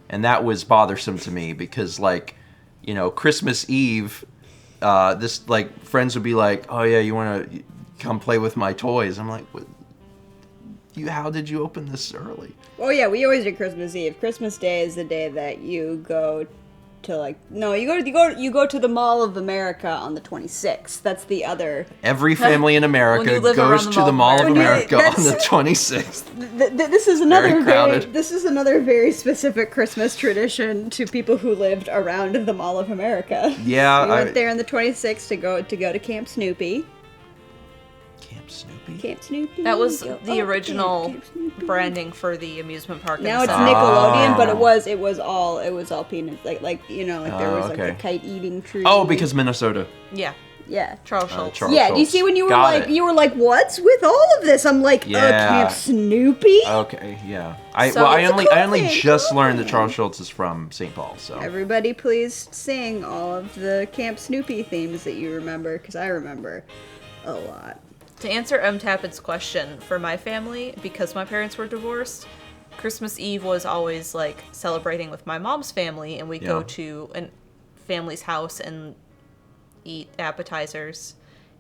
And that was bothersome to me because, like, you know, Christmas Eve, friends would be like, oh yeah, you want to come play with my toys? I'm like, what? How did you open this early? Oh yeah, we always do Christmas Eve. Christmas Day is the day that you go to you go to the Mall of America on the 26th. That's the other. Every family in America goes to the Mall of America on the 26th. This is another crowded. this is another very specific Christmas tradition to people who lived around the Mall of America. Yeah, we went there on the 26th to go to Camp Snoopy. Camp Snoopy? Camp Snoopy. That was the original branding for the amusement park. Now in it's the South. Nickelodeon, but it was all peanuts. Like there was like okay. the kite eating tree. Oh, because Minnesota. Yeah. Yeah. Charles Schultz. Charles Yeah, do you Schultz. see when you were Got like, it. what's with all of this? I'm like, Yeah. Camp Snoopy? Okay, yeah. I So- I It's a only cool I only thing, just cool learned that thing. Charles Schultz is from St. Paul. So Everybody please sing all of the Camp Snoopy themes that you remember, because I remember a lot. To answer M. Tappett's question, for my family, because my parents were divorced, Christmas Eve was always like celebrating with my mom's family, and we'd go Yeah. to a family's house and eat appetizers.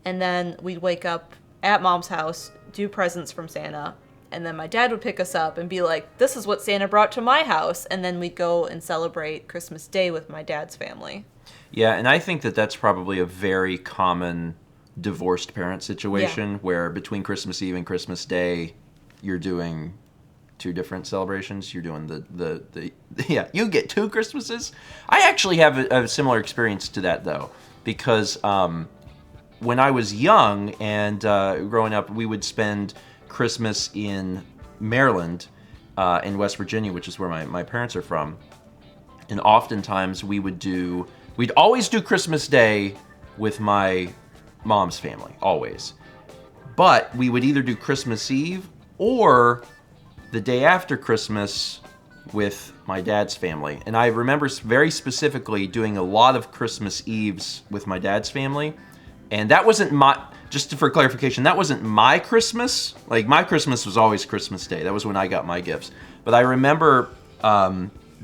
And then we'd wake up at mom's house, do presents from Santa, and then my dad would pick us up and be like, this is what Santa brought to my house. And then we'd go and celebrate Christmas Day with my dad's family. yeah, and I think that that's probably a very common divorced parent situation where between Christmas Eve and Christmas Day, you're doing two different celebrations. You're doing the yeah, you get two Christmases. I actually have a similar experience to that though, because when I was young and growing up, we would spend Christmas in Maryland, in West Virginia, which is where my parents are from. And oftentimes we'd always do Christmas Day with my mom's family, always. But we would either do Christmas Eve or the day after Christmas with my dad's family. And I remember very specifically doing a lot of Christmas Eves with my dad's family. And that wasn't just for clarification, that wasn't my Christmas. Like, my Christmas was always Christmas Day. That was when I got my gifts. But I remember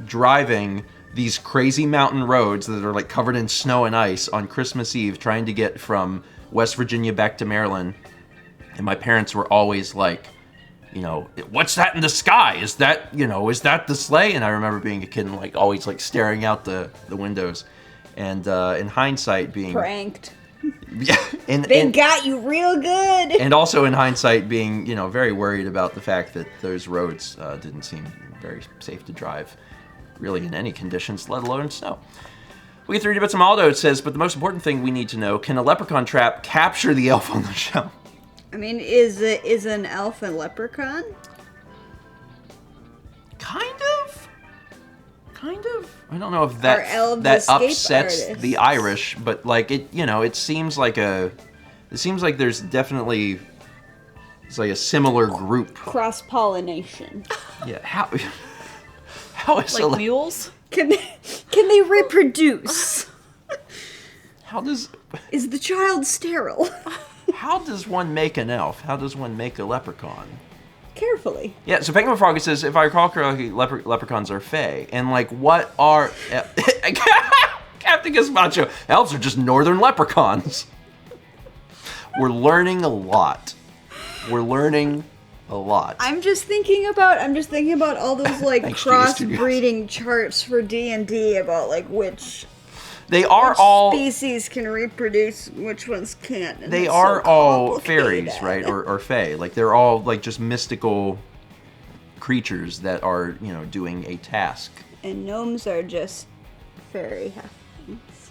driving these crazy mountain roads that are like covered in snow and ice on Christmas Eve, trying to get from West Virginia back to Maryland. And my parents were always like, you know, what's that in the sky? Is that the sleigh? And I remember being a kid and like always like staring out the windows. And in hindsight being Pranked. yeah, They got you real good. and also in hindsight being, very worried about the fact that those roads didn't seem very safe to drive really in any conditions, let alone snow. We get 3 bits from Aldo. It says, but the most important thing we need to know, can a leprechaun trap capture the elf on the shelf? I mean, is an elf a leprechaun? Kind of. I don't know if Are elves that escape upsets artists? the Irish, but like it seems like there's definitely it's like a similar group. Cross-pollination. Yeah. How is Like mules? Can they reproduce? how does Is the child sterile? how does one make an elf? How does one make a leprechaun? Carefully. Yeah, so Penguin Frog says, if I recall correctly, leprechauns are fae. And, like, what are... Captain Gazpacho, elves are just northern leprechauns. We're learning a lot. I'm just thinking about all those like Thanks, Genius Studios. crossbreeding charts for D&D about like which They are all... species can reproduce, which ones can't. And They it's are so all complicated. fairies, right? Or fae. Like, they're all, like, just mystical creatures that are, doing a task. And gnomes are just fairy halflings.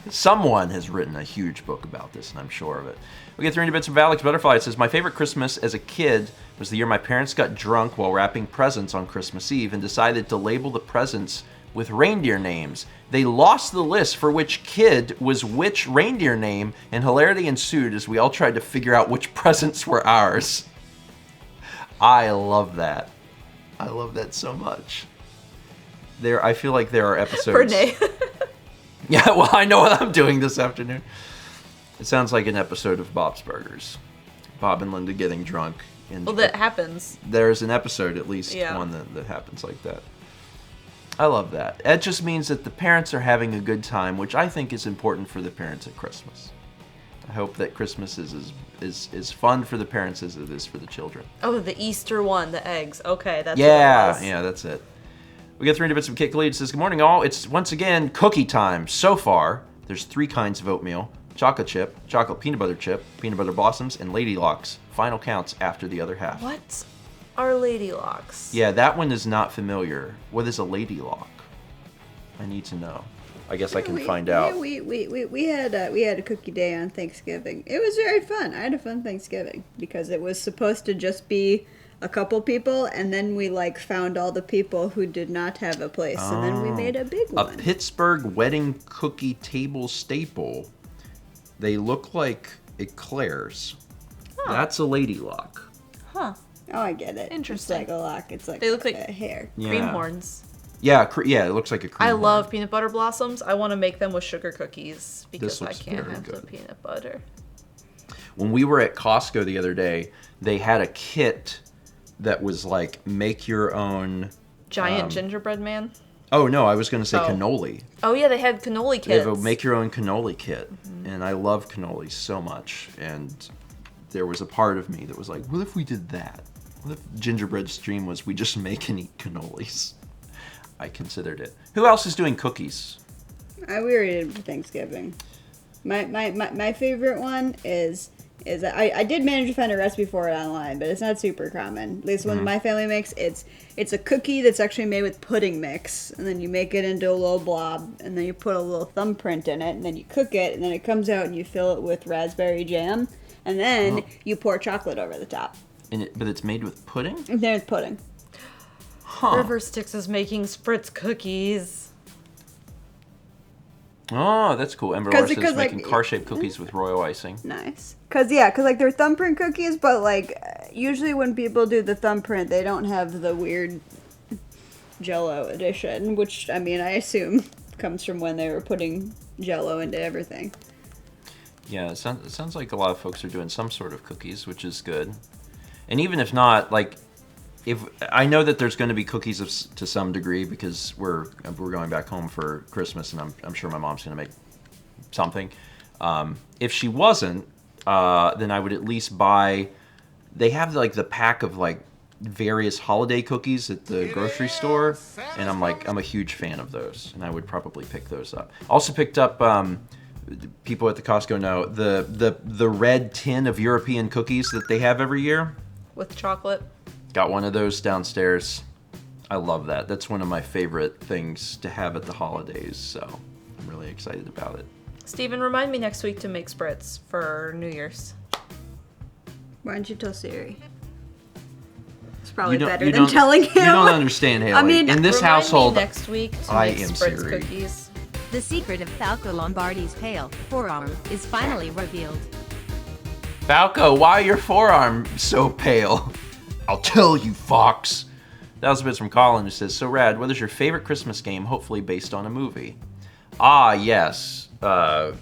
Someone has written a huge book about this, and I'm sure of it. We get 300 bits from Alex Butterfly. It says, my favorite Christmas as a kid was the year my parents got drunk while wrapping presents on Christmas Eve and decided to label the presents with reindeer names. They lost the list for which kid was which reindeer name, and hilarity ensued as we all tried to figure out which presents were ours. I love that. I love that so much. I feel like there are episodes... Renee. Yeah, well, I know what I'm doing this afternoon. It sounds like an episode of Bob's Burgers. Bob and Linda getting drunk. And Well, that happens. there's an episode, at least one that happens like that. I love that. It just means that the parents are having a good time, which I think is important for the parents at Christmas. I hope that Christmas is fun for the parents as it is for the children. Oh, the Easter one, the eggs. Okay, that's what it was. Yeah, that's it. We got 300 bits from Kit Khalid. It says, good morning, all. It's once again cookie time. So far, there's 3 kinds of oatmeal: chocolate chip, chocolate peanut butter chip, peanut butter blossoms, and Lady Locks. Final counts after the other half. What are Lady Locks? Yeah, that one is not familiar. What is a Lady Lock? I need to know. I guess I can find out. We had a cookie day on Thanksgiving. It was very fun. I had a fun Thanksgiving because it was supposed to just be a couple people, and then we like found all the people who did not have a place, and then we made a big A one. Pittsburgh wedding cookie table staple. They look like eclairs. That's a lady lock. Huh. Oh, I get it. Interesting. It's like a lock. It's like They look like a hair. Cream horns. Yeah, yeah, it looks like a cream I horn. love peanut butter blossoms. I want to make them with sugar cookies because I looks can't very have the good. peanut butter. When we were at Costco the other day, they had a kit that was like make your own. Giant gingerbread man. Oh no, I was going to say Oh. cannoli. Oh yeah, they had cannoli They have kits. a make your own cannoli kit, and I love cannoli so much. And there was a part of me that was like, what if we did that? What if gingerbread stream was we just make and eat cannolis? I considered it. Who else is doing cookies? We already did for Thanksgiving. My favorite one is I did manage to find a recipe for it online, but it's not super common. At least when my family makes it's a cookie that's actually made with pudding mix, and then you make it into a little blob, and then you put a little thumbprint in it, and then you cook it, and then it comes out and you fill it with raspberry jam, and then you pour chocolate over the top. But it's made with pudding? And then it's pudding. Huh. River Styx is making spritz cookies. Oh, that's cool. Ember 'Cause- Larson is because, like, making car-shaped cookies with royal icing. Nice. Cause like they're thumbprint cookies, but like usually when people do the thumbprint, they don't have the weird Jello edition, which I mean I assume comes from when they were putting Jello into everything. Yeah, it sounds like a lot of folks are doing some sort of cookies, which is good. And even if not, like, if I know that there's going to be cookies to some degree because we're going back home for Christmas, and I'm sure my mom's going to make something. If she wasn't, then I would at least buy. They have like the pack of like various holiday cookies at the grocery store, and I'm a huge fan of those, and I would probably pick those up. Also picked up. People at the Costco know the red tin of European cookies that they have every year. With chocolate. Got one of those downstairs. I love that. That's one of my favorite things to have at the holidays, so I'm really excited about it. Steven, remind me next week to make spritz for New Year's. Why don't you tell Siri? It's probably You don't- better you than don't- telling him. You don't understand, Haley. I mean, in this Remind household, me next week to I make am spritz Siri. cookies. The secret of Falco Lombardi's pale forearm is finally revealed. Falco, why your forearm so pale? I'll tell you, Fox. That was a bit from Colin, who says, so rad, what is your favorite Christmas game, hopefully based on a movie? Ah, yes. The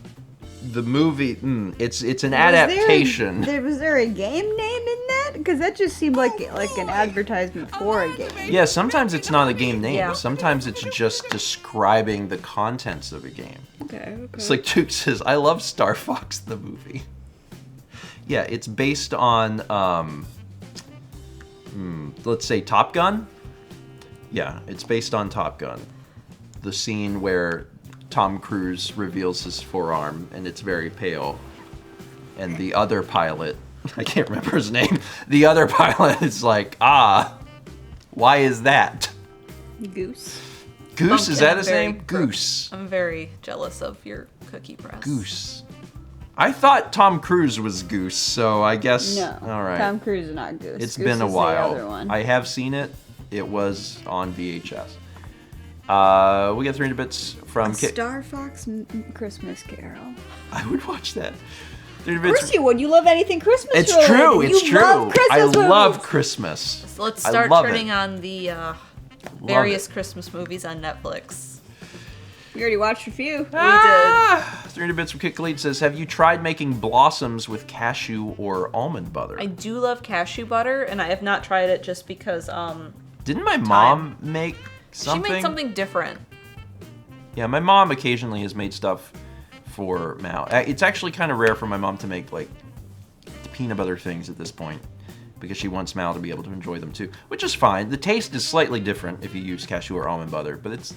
movie, it's an adaptation. Was there a game name in that? Because that just seemed like an advertisement for a game. Yeah, sometimes it's not a game name. Yeah. Sometimes it's just describing the contents of a game. Okay. It's like Duke says, I love Star Fox the movie. Yeah, it's based on, let's say Top Gun. Yeah, it's based on Top Gun. The scene where Tom Cruise reveals his forearm and it's very pale. And the other pilot, I can't remember his name, the other pilot is like, why is that? Goose. Goose, is Pumpkin, that his very name? Goose. I'm very jealous of your cookie press. Goose. I thought Tom Cruise was Goose, so I guess. No. All right. Tom Cruise is not Goose. It's Goose been a is while. The other one. I have seen it. It was on VHS. We got 300 bits from Kit. Star Fox Christmas Carol. I would watch that. 300 Of bits. course you would. You love anything Christmas It's related. true. It's You true. Love Christmas I love movies. Christmas. So let's I start love turning it. on the various Christmas movies on Netflix. We already watched a few. 300 bits from Kit Khalid says, have you tried making blossoms with cashew or almond butter? I do love cashew butter, and I have not tried it just because Didn't my mom make something? she made something different. Yeah, my mom occasionally has made stuff for Mal. It's actually kind of rare for my mom to make like peanut butter things at this point because she wants Mal to be able to enjoy them too, which is fine. The taste is slightly different if you use cashew or almond butter, but it's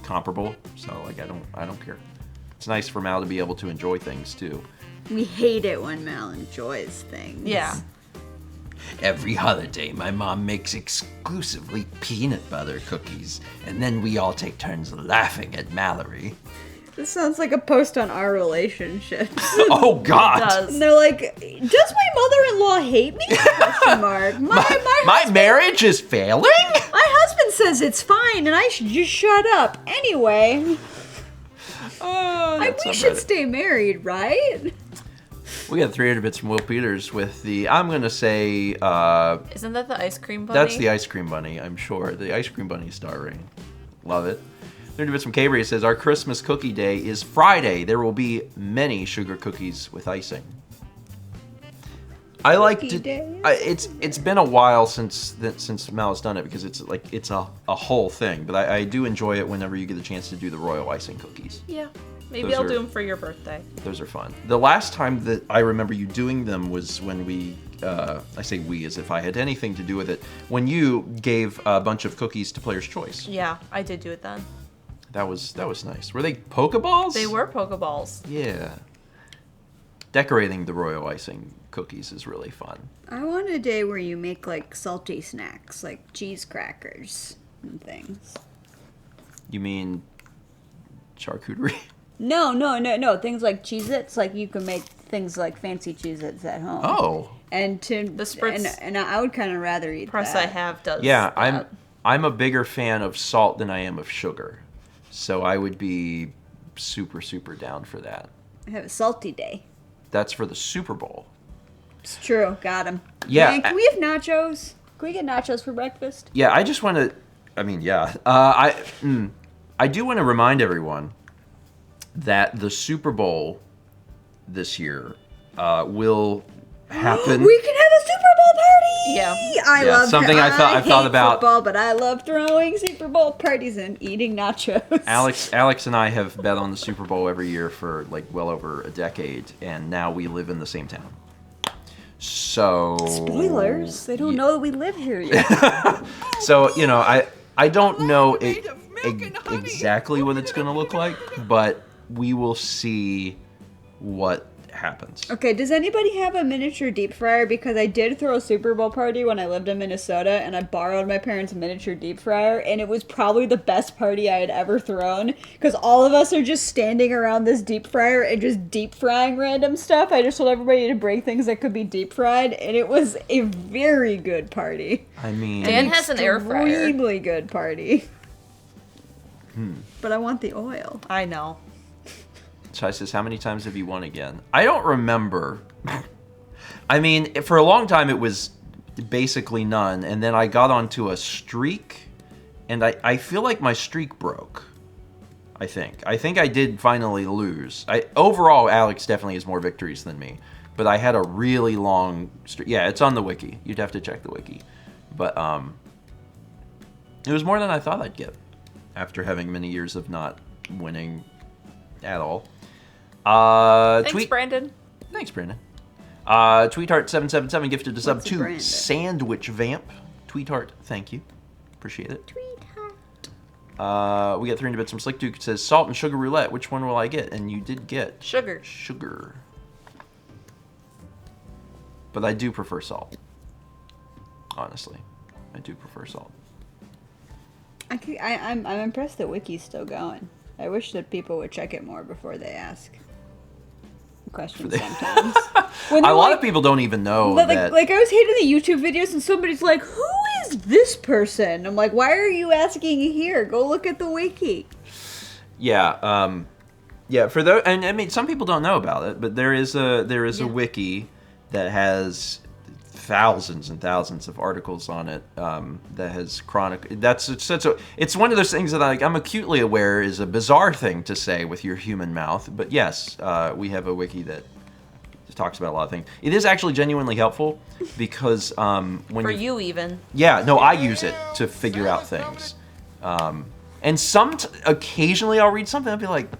comparable. So like I don't care. It's nice for Mal to be able to enjoy things too. We hate it when Mal enjoys things. Yeah. Every holiday, my mom makes exclusively peanut butter cookies, and then we all take turns laughing at Mallory. This sounds like a post on our relationships. Oh God! It does. And they're like, does my mother-in-law hate me? Question mark. My My marriage is failing? My husband says it's fine, and I should just shut up. Anyway, we should stay married, right? We got 300 bits from Will Peters with the, I'm going to say... Isn't that the ice cream bunny? That's the ice cream bunny, I'm sure. The ice cream bunny star ring. Love it. 300 bits from Cabri says, our Christmas cookie day is Friday. There will be many sugar cookies with icing. I like to... It's been a while since Mal has done it because it's a whole thing. But I do enjoy it whenever you get the chance to do the royal icing cookies. Yeah. Maybe I'll do them for your birthday. Those are fun. The last time that I remember you doing them was when we, I say we as if I had anything to do with it, when you gave a bunch of cookies to Player's Choice. Yeah, I did do it then. That was nice. Were they Pokeballs? They were Pokeballs. Yeah. Decorating the royal icing cookies is really fun. I want a day where you make like salty snacks, like cheese crackers and things. You mean charcuterie? No. Things like Cheez-Its, like you can make things like fancy Cheez-Its at home. Oh. And to The Spritz and I would kind of rather eat press that. I have does. Yeah, that. I'm a bigger fan of salt than I am of sugar. So I would be super, super down for that. I have a salty day. That's for the Super Bowl. It's true. Got him. Yeah. Man, can we have nachos? Can we get nachos for breakfast? Yeah, I just want to. I mean, yeah. I do want to remind everyone that the Super Bowl this year will happen. We can have a Super Bowl party. Yeah. I love something I've hate thought about. Football, but I love throwing Super Bowl parties and eating nachos. Alex and I have bet on the Super Bowl every year for like well over a decade, and now we live in the same town. So Spoilers. They don't know that we live here yet. So I don't know exactly what it's going to look like, but we will see what happens. Okay, does anybody have a miniature deep fryer? Because I did throw a Super Bowl party when I lived in Minnesota, and I borrowed my parents' miniature deep fryer, and it was probably the best party I had ever thrown, because all of us are just standing around this deep fryer and just deep frying random stuff. I just told everybody to bring things that could be deep fried, and it was a very good party. I mean... Dan has an air fryer. Extremely good party. But I want the oil. I know. Chai says, how many times have you won again? I don't remember. I mean, for a long time it was basically none, and then I got onto a streak, and I feel like my streak broke. I think I did finally lose. Overall, Alex definitely has more victories than me, but I had a really long streak. Yeah, it's on the wiki. You'd have to check the wiki. But it was more than I thought I'd get after having many years of not winning at all. Thanks, Brandon. Thanks, Brandon. Tweetheart777 gifted a sub What's to Brandon? Sandwich Vamp. Tweetheart, thank you. Appreciate it. We got 300 bits from Slick Duke. It says, salt and sugar roulette. Which one will I get? And you did get Sugar. Sugar. But I do prefer salt. Honestly. I do prefer salt. I'm impressed that Wiki's still going. I wish that people would check it more before they ask questions sometimes. A lot of people don't even know that... Like, I was hating the YouTube videos and somebody's like, who is this person? I'm like, why are you asking here? Go look at the wiki. Yeah, for those... And I mean, some people don't know about it, but there is a wiki that has thousands and thousands of articles on it that has it's one of those things that I'm acutely aware is a bizarre thing to say with your human mouth, but yes, we have a wiki that talks about a lot of things. It is actually genuinely helpful because when you even I use it to figure out things, and occasionally I'll read something and I'll be like,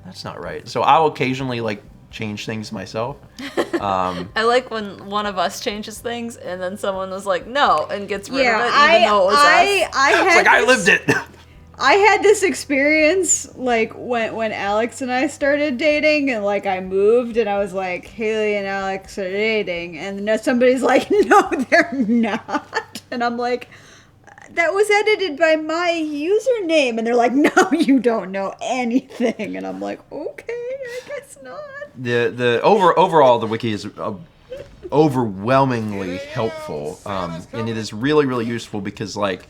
that's not right, so I'll occasionally like change things myself. I like when one of us changes things and then someone was like, no, and gets rid of it, even though it was us. I lived it. I had this experience, like, when Alex and I started dating, and, like, I moved, and I was like, Haley and Alex are dating, and then somebody's like, no, they're not. And I'm like, that was edited by my username, and they're like, no, you don't know anything. And I'm like, okay, I guess not. Overall, the wiki is overwhelmingly helpful, and it is really, really useful because, like,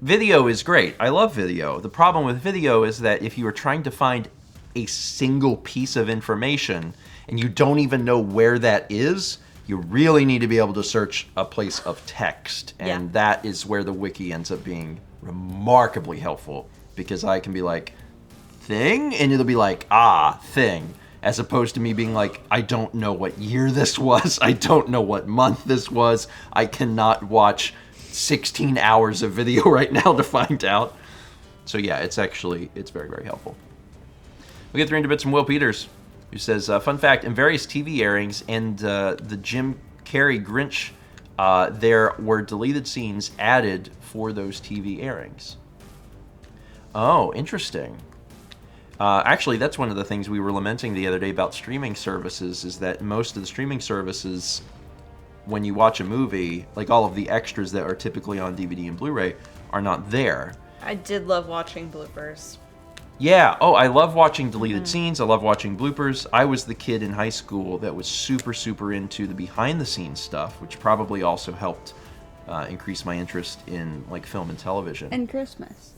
video is great. I love video. The problem with video is that if you are trying to find a single piece of information and you don't even know where that is, you really need to be able to search a place of text. And that is where the wiki ends up being remarkably helpful, because I can be like, thing? And it'll be like, thing. As opposed to me being like, I don't know what year this was. I don't know what month this was. I cannot watch 16 hours of video right now to find out. So yeah, it's very, very helpful. We get 300 bits from Will Peters, who says, fun fact, in various TV airings and the Jim Carrey Grinch, there were deleted scenes added for those TV airings. Oh, interesting. Actually, that's one of the things we were lamenting the other day about streaming services, is that most of the streaming services, when you watch a movie, like all of the extras that are typically on DVD and Blu-ray, are not there. I did love watching bloopers. Yeah, I love watching deleted scenes. I love watching bloopers. I was the kid in high school that was super, super into the behind-the-scenes stuff, which probably also helped increase my interest in, like, film and television. And Christmas.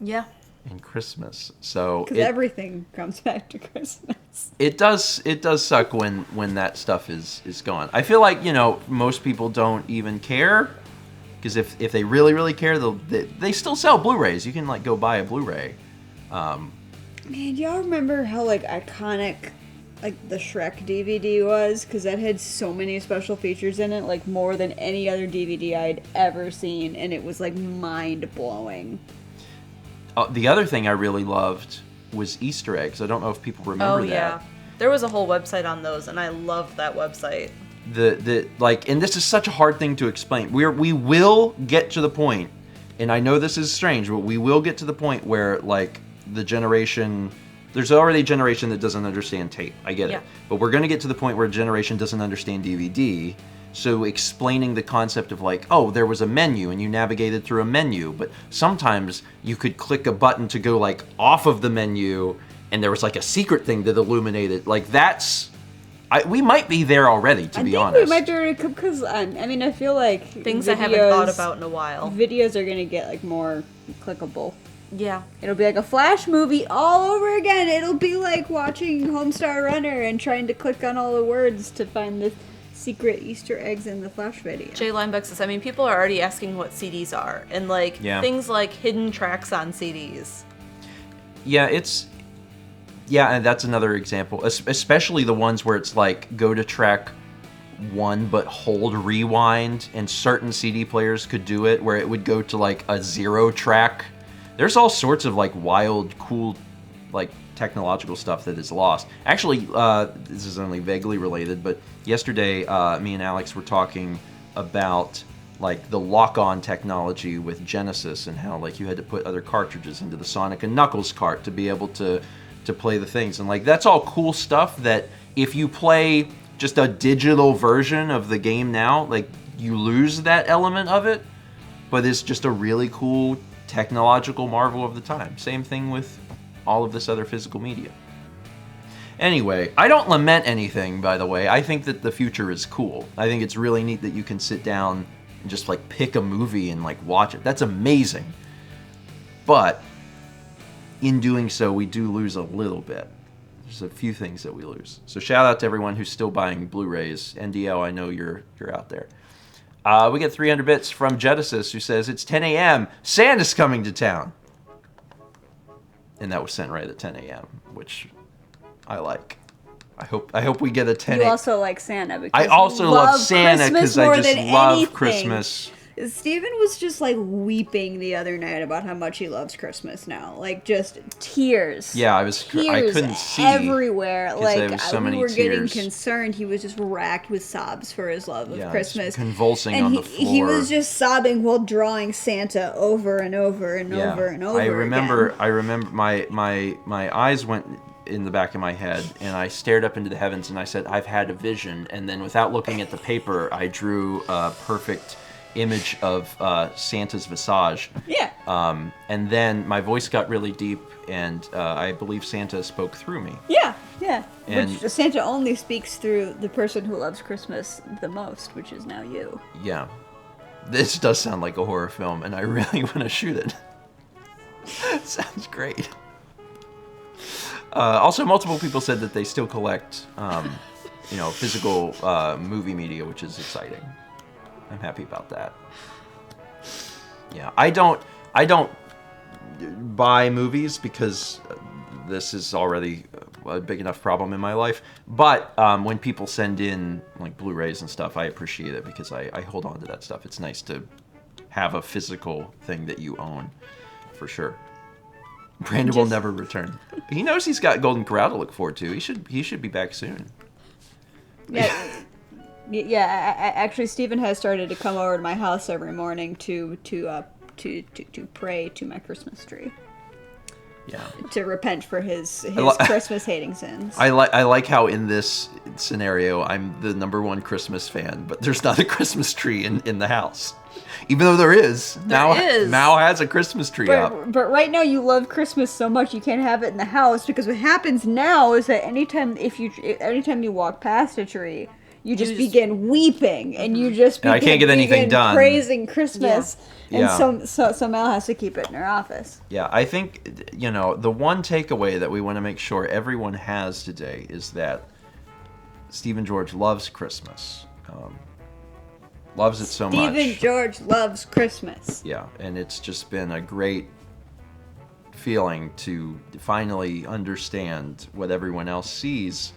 Yeah. And Christmas. So because everything comes back to Christmas. It does suck when that stuff is gone. I feel like, most people don't even care, because if they really, really care, they still sell Blu-rays. You can, like, go buy a Blu-ray. Man, y'all remember how, like, iconic, like, the Shrek DVD was? Because that had so many special features in it, like, more than any other DVD I'd ever seen, and it was, like, mind-blowing. The other thing I really loved was Easter eggs. I don't know if people remember that. Oh, yeah. There was a whole website on those, and I loved that website. And this is such a hard thing to explain. We will get to the point, and I know this is strange, but we will get to the point where, like, there's already a generation that doesn't understand tape. I get it. But we're going to get to the point where a generation doesn't understand DVD. So explaining the concept of, like, there was a menu and you navigated through a menu, but sometimes you could click a button to go, like, off of the menu, and there was, like, a secret thing that illuminated. Like, we might be there already, to be honest. I think we might be already, because, I mean, I feel like things I haven't thought about in a while. Videos are going to get, like, more clickable. Yeah. It'll be like a Flash movie all over again. It'll be like watching Homestar Runner and trying to click on all the words to find the secret Easter eggs in the Flash video. Jay Linebeck says, I mean, people are already asking what CDs are, and, like, things like hidden tracks on CDs. Yeah, and that's another example, especially the ones where it's like, go to track 1 but hold rewind, and certain CD players could do it, where it would go to, like, a 0 track. There's all sorts of, like, wild, cool, like, technological stuff that is lost. Actually, this is only vaguely related, but yesterday me and Alex were talking about, like, the lock-on technology with Genesis, and how, like, you had to put other cartridges into the Sonic and Knuckles cart to be able to play the things. And, like, that's all cool stuff that if you play just a digital version of the game now, like, you lose that element of it, but it's just a really cool technological marvel of the time. Same thing with all of this other physical media. Anyway, I don't lament anything, by the way. I think that the future is cool. I think it's really neat that you can sit down and just, like, pick a movie and, like, watch it. That's amazing. But in doing so, we do lose a little bit. There's a few things that we lose. So shout out to everyone who's still buying Blu-rays. NDL, I know you're out there. We get 300 bits from Genesis, who says, it's 10 a.m. Santa's coming to town. And that was sent right at 10 a.m., which I like. I hope we get a 10 a.m. You also like Santa because I also love Santa because I just love anything. Christmas. Stephen was just, like, weeping the other night about how much he loves Christmas now. Like, just tears. Yeah, I tears couldn't see everywhere. Like, there was so many we were tears. getting concerned. He was just racked with sobs for his love of Christmas. Convulsing and on the floor. He was just sobbing while drawing Santa over and over and over and over. I remember my eyes went in the back of my head, and I stared up into the heavens, and I said, I've had a vision. And then, without looking at the paper, I drew a perfect image of Santa's visage. Yeah. And then my voice got really deep, and I believe Santa spoke through me. Yeah. And- Which Santa only speaks through the person who loves Christmas the most, which is now you. Yeah. This does sound like a horror film, and I really want to shoot it. Sounds great. Also, multiple people said that they still collect, physical movie media, which is exciting. I'm happy about that. Yeah, I don't buy movies because this is already a big enough problem in my life. But when people send in like Blu-rays and stuff, I appreciate it because I hold on to that stuff. It's nice to have a physical thing that you own, for sure. Brandon will never return. He knows he's got Golden Corral to look forward to. He should be back soon. Yeah. Actually, Stephen has started to come over to my house every morning to pray to my Christmas tree. Yeah. To repent for his Christmas hating sins. I like how in this scenario I'm the #1 Christmas fan, but there's not a Christmas tree in the house. Even though there is. Mal has a Christmas tree up. But right now you love Christmas so much you can't have it in the house, because what happens now is that anytime you walk past a tree, you just begin weeping, and you just begin, I can't get anything done. Praising Christmas. Yeah. And so Mel has to keep it in her office. Yeah, I think, the one takeaway that we want to make sure everyone has today is that Stephen George loves Christmas. Loves it so much. Stephen George loves Christmas. Yeah, and it's just been a great feeling to finally understand what everyone else sees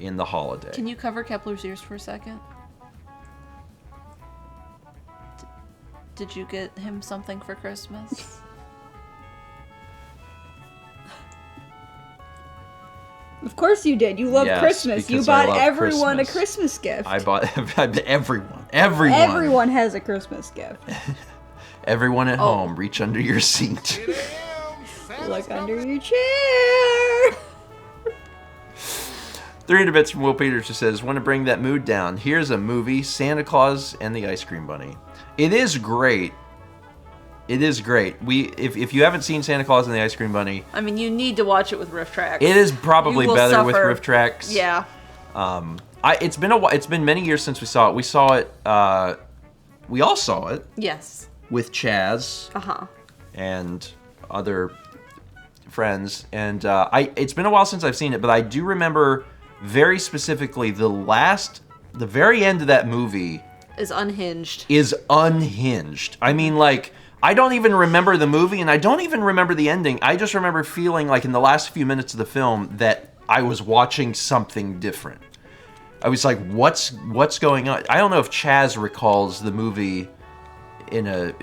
in the holiday. Can you cover Kepler's ears for a second? Did you get him something for Christmas? Of course you did. You love Yes, Christmas. You because I bought love everyone Christmas. a Christmas gift. I bought everyone. Everyone has a Christmas gift. Everyone at home, reach under your seat. Look under your chair. 300 bits from Will Peters, who says, want to bring that mood down. Here's a movie, Santa Claus and the Ice Cream Bunny. It is great. It is great. If you haven't seen Santa Claus and the Ice Cream Bunny, I mean, you need to watch it with riff tracks. it is probably You will better with suffer. riff tracks. Yeah. It's been it's been many years since we saw it. We saw it. We all saw it Yes. with Chaz and other friends, and it's been a while since I've seen it, but I do remember very specifically the very end of that movie Is unhinged. I mean, like, I don't even remember the movie, and I don't even remember the ending. I just remember feeling like in the last few minutes of the film that I was watching something different. I was like, what's going on? I don't know if Chaz recalls the movie in a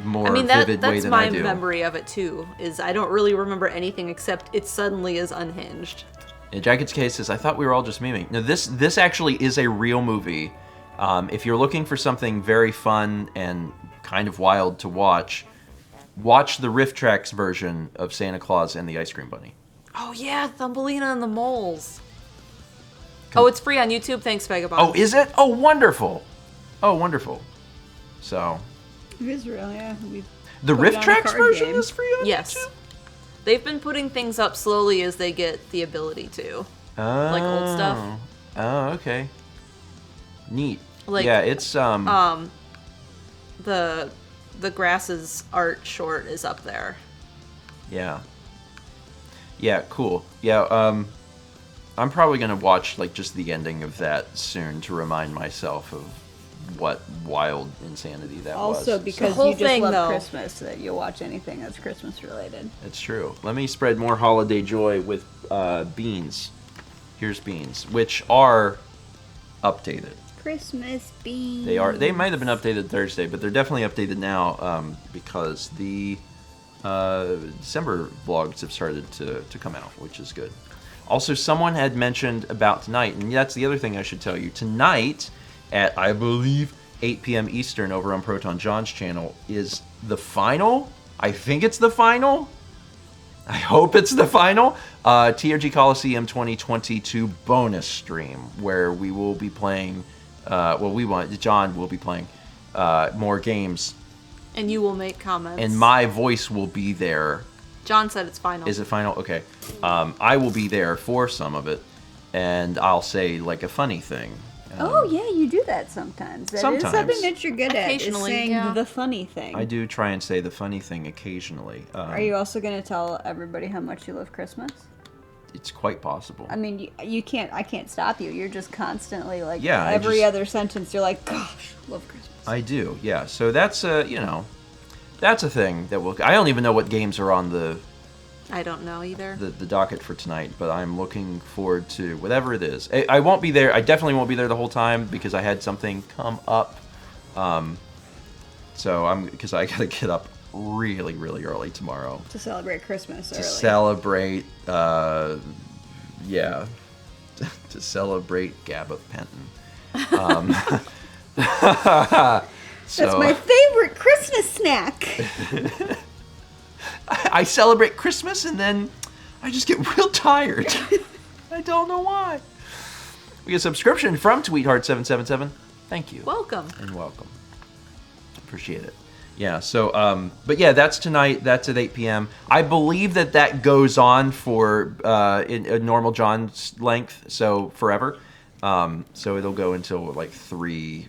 more vivid way than I do. That's my memory of it too. Is I don't really remember anything except it suddenly is unhinged. Yeah, Jacket's case says, I thought we were all just memeing. No, this actually is a real movie. If you're looking for something very fun and kind of wild to watch the Riff Tracks version of Santa Claus and the Ice Cream Bunny. Oh yeah, Thumbelina and the Moles. Oh, it's free on YouTube. Thanks, Vagabond. Oh, is it? Oh, wonderful. So, It is real, yeah. the Put it Riff on a Tracks card version game. is free on Yes. YouTube? They've been putting things up slowly as they get the ability to. Like old stuff. Oh, okay. Neat. Like, yeah, it's the Grasses art short is up there. Yeah. Yeah, cool. Yeah, I'm probably gonna watch like just the ending of that soon to remind myself of what wild insanity that was. Also, because The whole you just thing, love though. Christmas, that you'll watch anything that's Christmas related. It's true. Let me spread more holiday joy with beans. Here's beans, which are updated. Christmas beans. They might have been updated Thursday, but they're definitely updated now because the December vlogs have started to come out, which is good. Also, someone had mentioned about tonight, and that's the other thing I should tell you. Tonight, at, I believe, 8 p.m. Eastern over on Proton John's channel, is the final. I think it's the final. I hope it's the final. TRG Coliseum 2022 bonus stream, where we will be playing, John will be playing more games And you will make comments. And my voice will be there. John said it's final. Is it final? Okay. I will be there for some of it, and I'll say like a funny thing. Oh yeah, you do that sometimes. That is Sometimes. something that you're good at. Is Occasionally, saying yeah. the funny thing. I do try and say the funny thing occasionally. Are you also going to tell everybody how much you love Christmas? It's quite possible. I mean, you can't. I can't stop you. You're just constantly like Yeah, every other sentence. You're like, gosh, love Christmas. I do, yeah. So that's that's a thing that will. I don't even know what games are on the I don't know either. the docket for tonight, but I'm looking forward to whatever it is. I won't be there. I definitely won't be there the whole time because I had something come up. So because I gotta get up really, really early tomorrow To celebrate Christmas to early. celebrate. Yeah, to celebrate Gab of Penton. That's my favorite Christmas snack. I celebrate Christmas and then I just get real tired. I don't know why. We get a subscription from Tweetheart777. Thank you. Welcome. And welcome. Appreciate it. Yeah, so, but yeah, that's tonight. That's at 8 p.m. I believe that goes on for in a normal John's length, so forever. So it'll go until like 3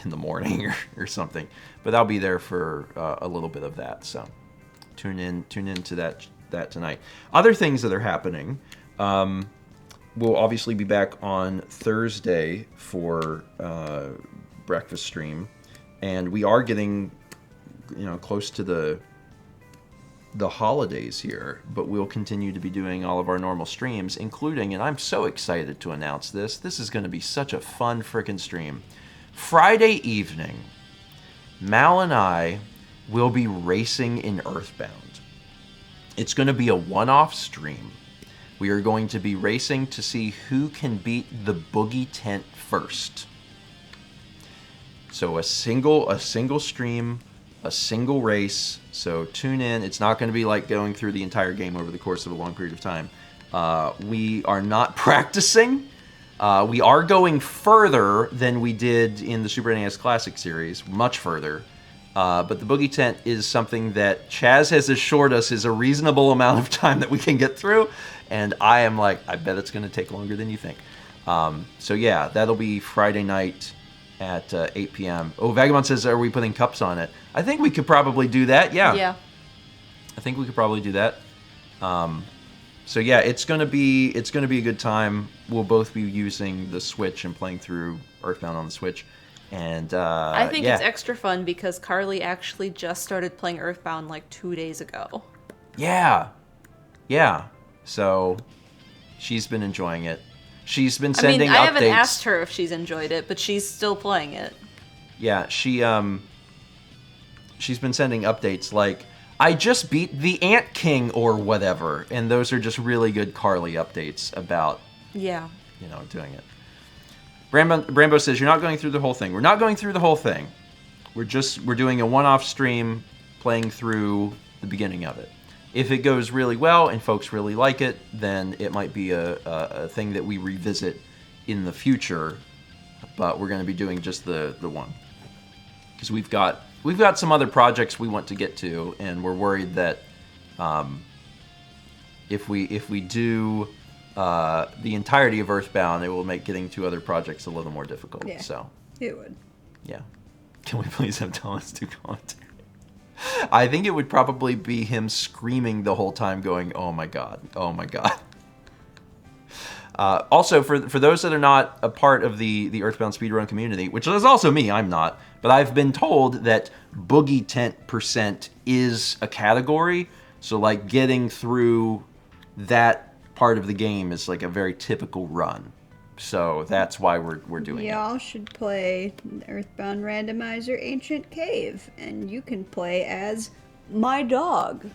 in the morning or something. But I'll be there for a little bit of that, so tune in to that tonight. Other things that are happening, we'll obviously be back on Thursday for breakfast stream, and we are getting close to the holidays here, but we'll continue to be doing all of our normal streams, including, and I'm so excited to announce this is going to be such a fun frickin' stream. Friday evening, Mal and I will be racing in Earthbound. It's going to be a one-off stream. We are going to be racing to see who can beat the boogie tent first. So a single stream, a single race. So tune in. It's not going to be like going through the entire game over the course of a long period of time. We are not practicing. We are going further than we did in the Super NES Classic series, much further. But the boogie tent is something that Chaz has assured us is a reasonable amount of time that we can get through. And I am like, I bet it's going to take longer than you think. So yeah, that'll be Friday night at 8 p.m. Oh, Vagabond says, are we putting cups on it? I think we could probably do that, yeah. Yeah. I think we could probably do that. So yeah, it's gonna be a good time. We'll both be using the Switch and playing through Earthbound on the Switch, and I think yeah. it's extra fun because Carly actually just started playing Earthbound like 2 days ago. Yeah. So she's been enjoying it. She's been sending updates. I haven't asked her if she's enjoyed it, but she's still playing it. Yeah, she's been sending updates like, I just beat the Ant King or whatever, and those are just really good Carly updates about doing it. Brambo says, you're not going through the whole thing. We're not going through the whole thing. We're doing a one-off stream playing through the beginning of it. If it goes really well and folks really like it, then it might be a thing that we revisit in the future, but we're going to be doing just the one. Because we've got some other projects we want to get to, and we're worried that if we do the entirety of Earthbound, it will make getting to other projects a little more difficult. Yeah, so it would. Yeah. Can we please have Thomas do commentary? I think it would probably be him screaming the whole time going, oh my god, oh my god. Also, for those that are not a part of the Earthbound speedrun community, which is also me, I'm not, but I've been told that boogie tent % is a category, so like getting through that part of the game is like a very typical run. So that's why we're doing it. Y'all should play Earthbound Randomizer Ancient Cave, and you can play as my dog.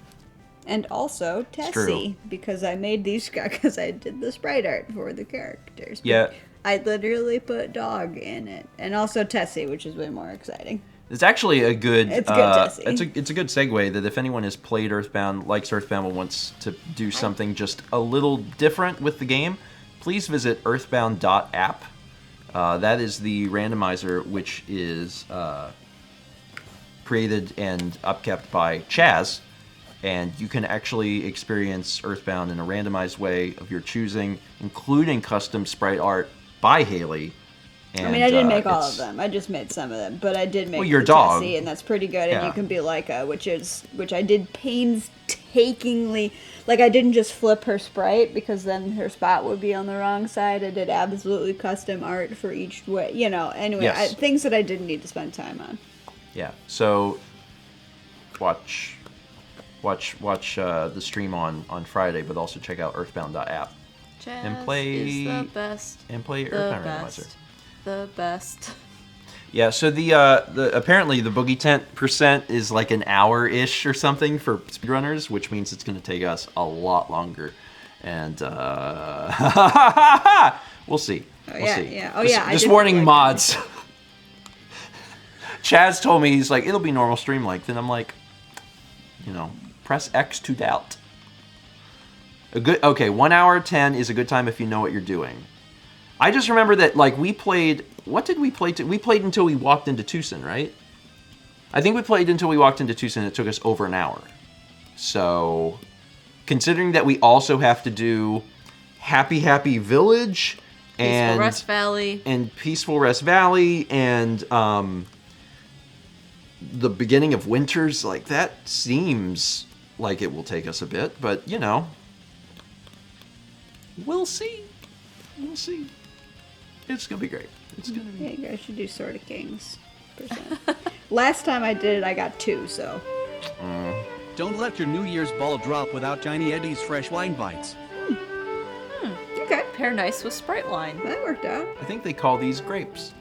And also Tessie, because I made these, because I did the sprite art for the characters. But yeah. I literally put dog in it. And also Tessie, which is way more exciting. It's actually a good... It's good, Tessie. It's a good segue that if anyone has played Earthbound, likes Earthbound, but wants to do something just a little different with the game, please visit earthbound.app. That is the randomizer, which is created and upkept by Chaz, and you can actually experience Earthbound in a randomized way of your choosing, including custom sprite art by Haley. And, I mean, I didn't make all of them. I just made some of them, but I did make your the dog. Jessie, and that's pretty good. Yeah. And you can be Leica, which I did painstakingly. Like, I didn't just flip her sprite because then her spot would be on the wrong side. I did absolutely custom art for each way. You know, anyway, Yes. things that I didn't need to spend time on. Yeah. So watch the stream on Friday, but also check out Earthbound.app. And play is the best. and play The Earthbound best. Randomizer. The best. Yeah, so the apparently the boogie tent % is like an hour-ish or something for speedrunners, which means it's going to take us a lot longer. And we'll see. We'll see. yeah. Oh, yeah, I Just did warning like mods. Chaz told me, he's like, it'll be normal stream length, and I'm like, press X to doubt. 1 hour 10 is a good time if you know what you're doing. I just remember that, like, we played... What did we play? We played until we walked into Tucson, right? I think we played until we walked into Tucson. It took us over an hour. So, considering that we also have to do Happy Happy Village and Peaceful Rest Valley. And Peaceful Rest Valley and the beginning of Winters, like, that seems like it will take us a bit. But, we'll see. We'll see. It's going to be great. It's going to be... Yeah, you guys should do Sword of Kings %. Last time I did it, I got 2, so... Don't let your New Year's ball drop without Tiny Eddie's fresh wine bites. Okay, Pair nice with Sprite wine. that worked out. I think they call these grapes.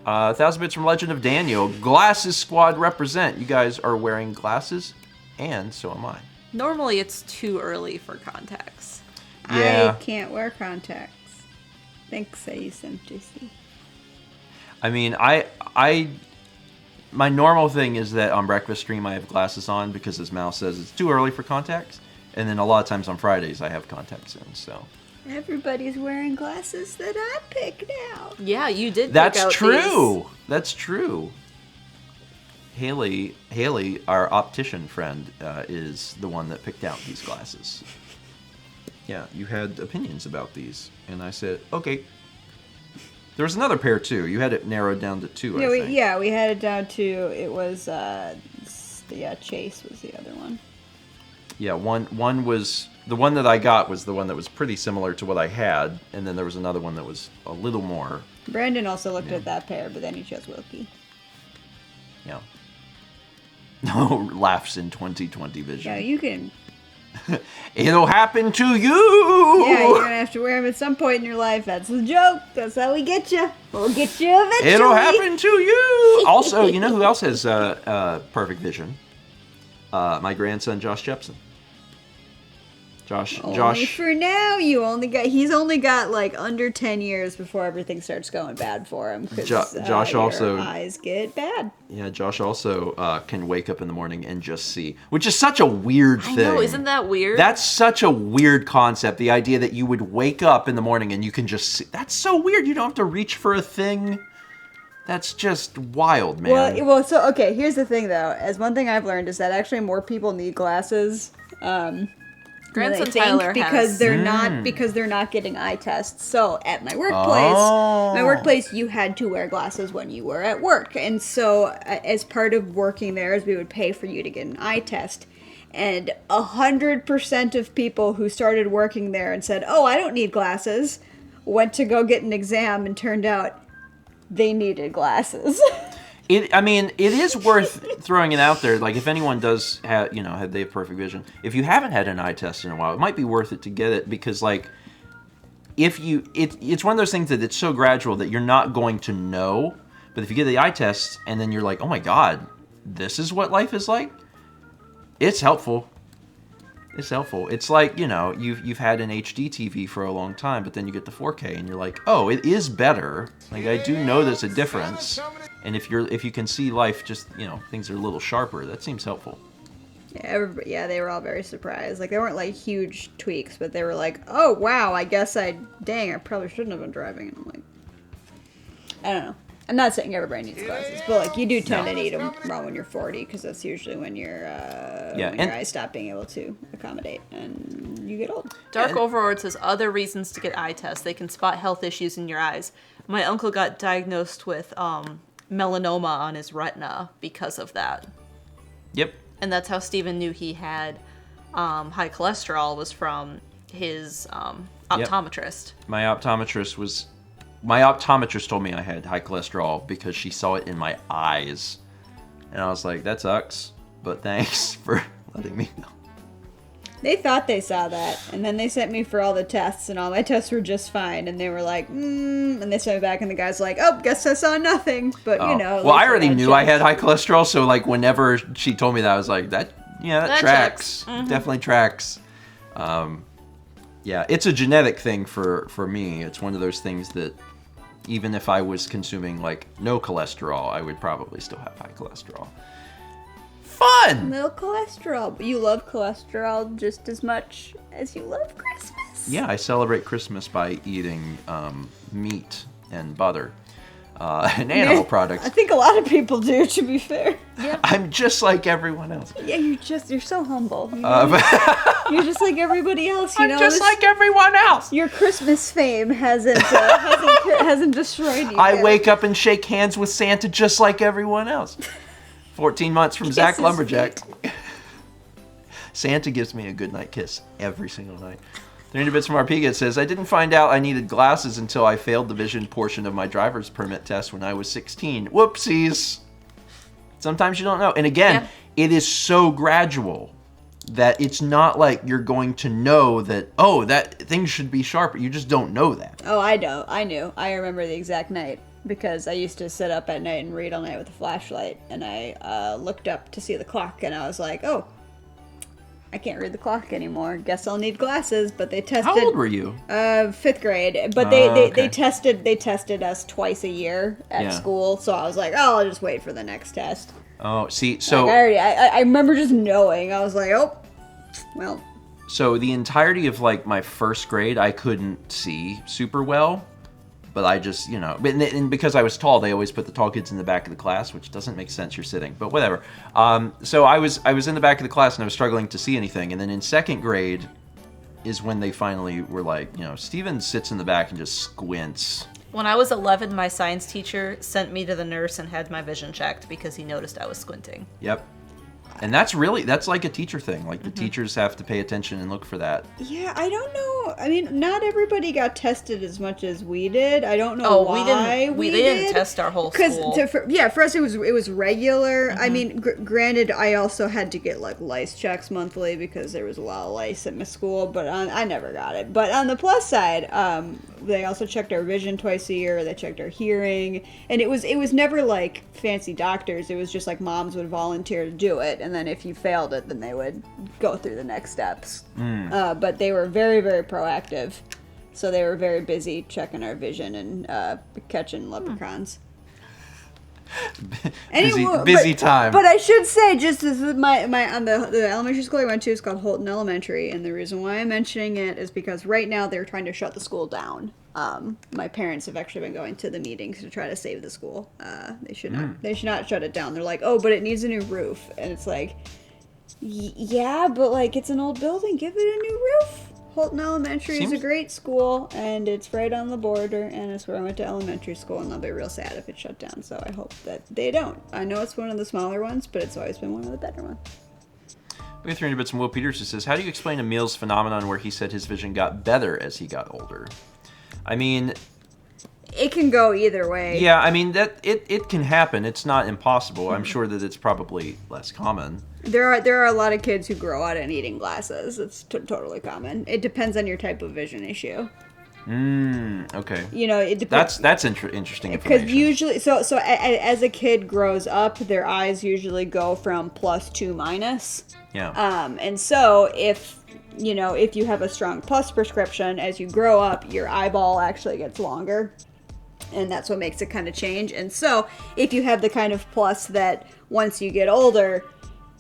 1,000 bits from Legend of Daniel. Glasses Squad represent. You guys are wearing glasses, and so am I. Normally it's too early for contacts. Yeah. I can't wear contacts. Thanks, I use them to see. I mean, my normal thing is that on breakfast stream I have glasses on because, as Mal says, it's too early for contacts. And then a lot of times on Fridays I have contacts in, so... Everybody's wearing glasses that I picked out. Yeah, you did. That's pick out true. These. That's true. Haley, our optician friend, is the one that picked out these glasses. Yeah, you had opinions about these, and I said, okay. There was another pair too. You had it narrowed down to 2. Yeah, I think. we had it down to, it was, Chase was the other one. Yeah, one was, the one that I got was the one that was pretty similar to what I had, and then there was another one that was a little more. Brandon also looked at that pair, but then he chose Wilkie. Yeah. No laughs in 2020 vision. Yeah, you can. It'll happen to you. Yeah, you're gonna have to wear them at some point in your life. That's the joke. That's how we get you. We'll get you eventually. It'll happen to you. Also, you know who else has perfect vision? My grandson, Josh Jepson. Only for now. He's only got like under 10 years before everything starts going bad for him. Josh your also eyes get bad. Yeah, Josh also can wake up in the morning and just see, which is such a weird thing. I know, isn't that weird? That's such a weird concept. The idea that you would wake up in the morning and you can just see. That's so weird. You don't have to reach for a thing. That's just wild, man. So okay. Here's the thing, though. As one thing I've learned is that actually more people need glasses. Grandson Tyler because has. they're not getting eye tests. So at my workplace, you had to wear glasses when you were at work, and so as part of working there, we would pay for you to get an eye test. And 100% of people who started working there and said, "Oh, I don't need glasses," went to go get an exam, and turned out they needed glasses. It is worth throwing it out there. Like, if anyone does have, they have perfect vision. If you haven't had an eye test in a while, it might be worth it to get it because, like, it's one of those things that it's so gradual that you're not going to know. But if you get the eye test and then you're like, oh my God, this is what life is like, it's helpful. It's helpful. It's like, you've had an HD TV for a long time, but then you get the 4K and you're like, oh, it is better. Like, I do know there's a difference. And if you can see life, just, things are a little sharper, that seems helpful. Yeah, they were all very surprised. Like, they weren't like huge tweaks, but they were like, oh wow, I guess I probably shouldn't have been driving. And I'm like, I don't know. I'm not saying everybody needs glasses, but like you do tend to need them around when you're 40 because that's usually when your eyes stop being able to accommodate and you get old. Dark Overlord says other reasons to get eye tests. They can spot health issues in your eyes. My uncle got diagnosed with melanoma on his retina because of that. Yep. And that's how Stephen knew he had high cholesterol, was from his optometrist. Yep. My optometrist told me I had high cholesterol because she saw it in my eyes. And I was like, that sucks, but thanks for letting me know. They thought they saw that, and then they sent me for all the tests, and all my tests were just fine. And they were like, and they sent me back, and the guy's like, oh, guess I saw nothing. But, you know. Well, I already knew I had high cholesterol, so, like, whenever she told me that, I was like, that tracks. Mm-hmm. Definitely tracks. Yeah, it's a genetic thing for me. It's one of those things that even if I was consuming, like, no cholesterol, I would probably still have high cholesterol. Fun! No cholesterol. But you love cholesterol just as much as you love Christmas. Yeah, I celebrate Christmas by eating meat and butter and animal products. I think a lot of people do, to be fair. Yeah. I'm just like everyone else. Yeah, you're so humble. You're just like everybody else. You know, just like everyone else. Your Christmas fame hasn't destroyed you. I wake up and shake hands with Santa just like everyone else. 14 months from Zach his Lumberjack. Santa gives me a goodnight kiss every single night. 300 bits from RP says, I didn't find out I needed glasses until I failed the vision portion of my driver's permit test when I was 16. Whoopsies. Sometimes you don't know. And again, it is so gradual that it's not like you're going to know that, oh, that thing should be sharper. You just don't know that. Oh, I know. I knew. I remember the exact night because I used to sit up at night and read all night with a flashlight. And I looked up to see the clock and I was like, oh, I can't read the clock anymore. Guess I'll need glasses. But they tested. How old were you? 5th grade. But okay. they tested us twice a year at school. So I was like, oh, I'll just wait for the next test. Oh, see, so... Like I remember just knowing. I was like, oh, well. So the entirety of, like, my 1st grade, I couldn't see super well. But I just, you know, and because I was tall, they always put the tall kids in the back of the class, which doesn't make sense. You're sitting, but whatever. So I was in the back of the class and I was struggling to see anything. And then in 2nd grade is when they finally were like, you know, Steven sits in the back and just squints. When I was 11, my science teacher sent me to the nurse and had my vision checked because he noticed I was squinting. Yep. And that's like a teacher thing. Like the teachers have to pay attention and look for that. Yeah, I don't know. I mean, not everybody got tested as much as we did. I don't know why we didn't test our whole school. For us it was regular. I mean, granted, I also had to get like lice checks monthly because there was a lot of lice at my school, but I never got it. But on the plus side, they also checked our vision twice a year. They checked our hearing, and it was never like fancy doctors. It was just like moms would volunteer to do it. And then if you failed it, then they would go through the next steps. But they were very, very proactive. So they were very busy checking our vision and catching leprechauns. Busy time. But I should say, just as my on the elementary school I went to is called Holton Elementary, and the reason why I'm mentioning it is because right now they're trying to shut the school down. My parents have actually been going to the meetings to try to save the school. They should not shut it down. They're like, oh, but it needs a new roof, and it's like, yeah, but like it's an old building, give it a new roof. Holton Elementary is a great school, and it's right on the border, and it's where I went to elementary school, and I'll be real sad if it shut down, so I hope that they don't. I know it's one of the smaller ones, but it's always been one of the better ones. We have 300 bits from Will Peters who says, how do you explain Emil's phenomenon where he said his vision got better as he got older? I mean... It can go either way. Yeah, I mean, that it can happen. It's not impossible. I'm sure that it's probably less common. There are a lot of kids who grow out of needing glasses. It's totally common. It depends on your type of vision issue. Okay. You know, it depends. That's interesting information. Because usually, so as a kid grows up, their eyes usually go from plus to minus. Yeah. And so if you have a strong plus prescription, as you grow up, your eyeball actually gets longer. And that's what makes it kind of change. And so if you have the kind of plus that once you get older,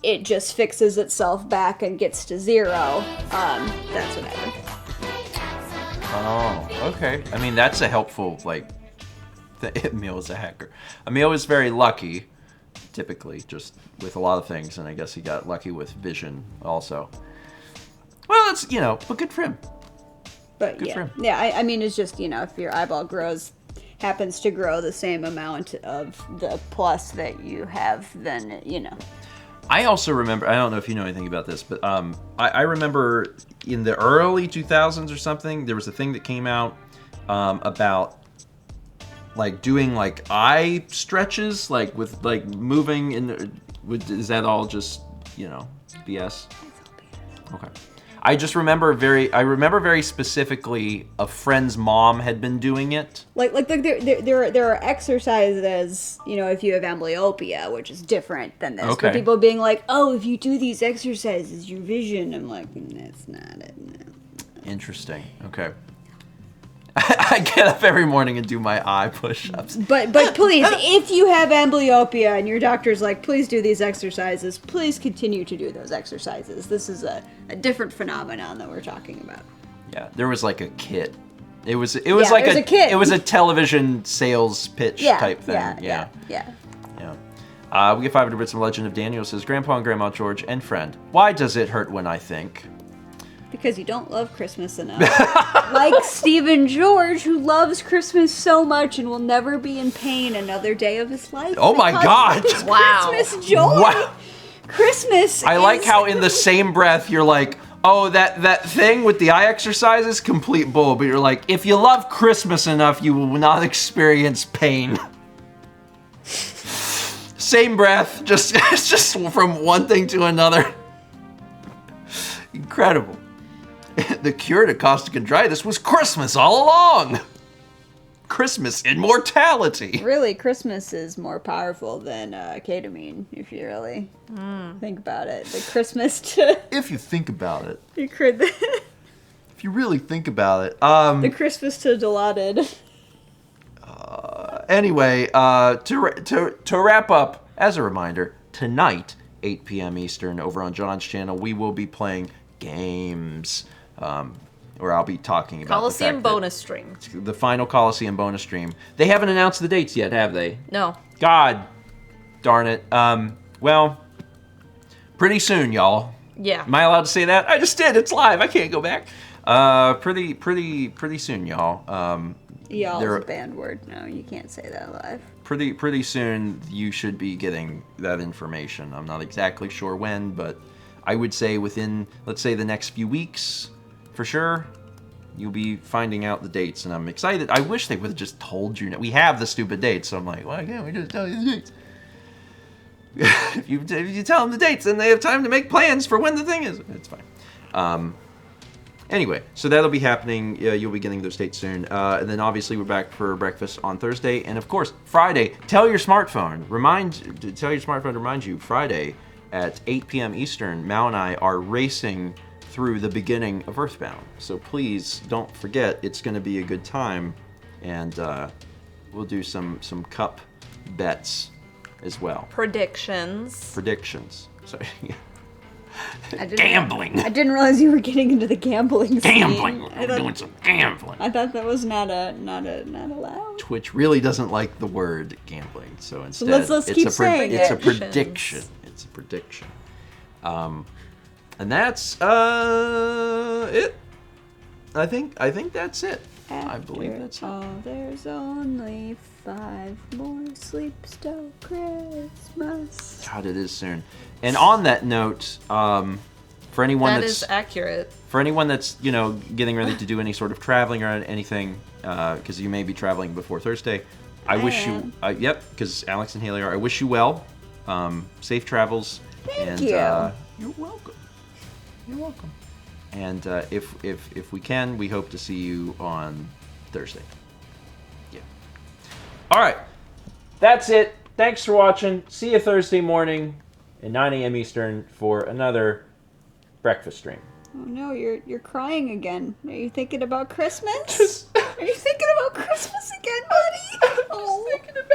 it just fixes itself back and gets to 0, that's what happens. Oh, okay. I mean, that's a helpful, Emil is a hacker. Emil is very lucky, typically, just with a lot of things, and I guess he got lucky with vision also. Well, it's, but good for him. But Good for him. yeah, I mean, it's just, if your eyeball happens to grow the same amount of the plus that you have, then, I also remember, I don't know if you know anything about this, but I remember in the early 2000s or something, there was a thing that came out about like doing like eye stretches, like with like moving is that all just, BS? Okay. I just remember very specifically a friend's mom had been doing it. Like there are exercises, if you have amblyopia, which is different than this. Okay. But people being like, oh, if you do these exercises, your vision. I'm like, that's not it. No. Interesting. Okay. I get up every morning and do my eye push-ups. But please, if you have amblyopia and your doctor's like, please do these exercises, please continue to do those exercises. This is a different phenomenon that we're talking about. Yeah, there was like a kit. It was like there's a kit. It was a television sales pitch type thing. Yeah. We get 500 bits from Legend of Daniel. Says Grandpa and Grandma George and friend. Why does it hurt when I think? Because you don't love Christmas enough. Like Stephen George, who loves Christmas so much and will never be in pain another day of his life. Oh my God! Wow. Christmas joy. Wow. Christmas. I like how in the same breath you're like, oh, that thing with the eye exercise is complete bull, but you're like, if you love Christmas enough, you will not experience pain. Same breath, it's just from one thing to another. Incredible. The cure to caustic chondritis was Christmas all along. Christmas immortality. Really, Christmas is more powerful than ketamine, if you really think about it. The Christmas to... If you think about it. The If you really think about it. Christmas to Dilaudid. Anyway, to wrap up, as a reminder, tonight, 8 p.m. Eastern, over on John's channel, we will be playing games. Or I'll be talking about Coliseum bonus stream. The final Coliseum bonus stream. They haven't announced the dates yet, have they? No. God darn it. Well, pretty soon, y'all. Yeah. Am I allowed to say that? I just did. It's live. I can't go back. Pretty soon, y'all. Y'all is a banned word. No, you can't say that live. Pretty soon, you should be getting that information. I'm not exactly sure when, but I would say within, let's say, the next few weeks, for sure, you'll be finding out the dates, and I'm excited. I wish they would have just told you. We have the stupid dates, so I'm like, why can't we just tell you the dates? If you tell them the dates, then they have time to make plans for when the thing is. It's fine. Anyway, so that'll be happening. You'll be getting those dates soon. And then obviously we're back for breakfast on Thursday. And of course, Friday, tell your smartphone to remind you, Friday at 8 p.m. Eastern, Mao and I are racing through the beginning of Earthbound. So please don't forget, it's going to be a good time. And we'll do some cup bets as well. Predictions. So, yeah. Gambling. I didn't realize you were getting into the gambling scene. We're doing some gambling. I thought that was not allowed. Twitch really doesn't like the word gambling, so instead, let's keep saying it's it. a prediction. It's a prediction. And that's it. I think that's it. I believe that's it. Oh, there's only 5 more sleeps till Christmas. God, it is soon. And on that note, for anyone that is accurate. For anyone that's getting ready to do any sort of traveling or anything, because you may be traveling before Thursday, I wish you. Yep, because Alex and Haley are. I wish you well. Safe travels. Thank you. You're welcome. You're welcome. And if we can, we hope to see you on Thursday. Yeah. All right. That's it. Thanks for watching. See you Thursday morning at 9 a.m. Eastern for another breakfast stream. Oh no, you're crying again. Are you thinking about Christmas? Are you thinking about Christmas again, buddy? I'm just thinking about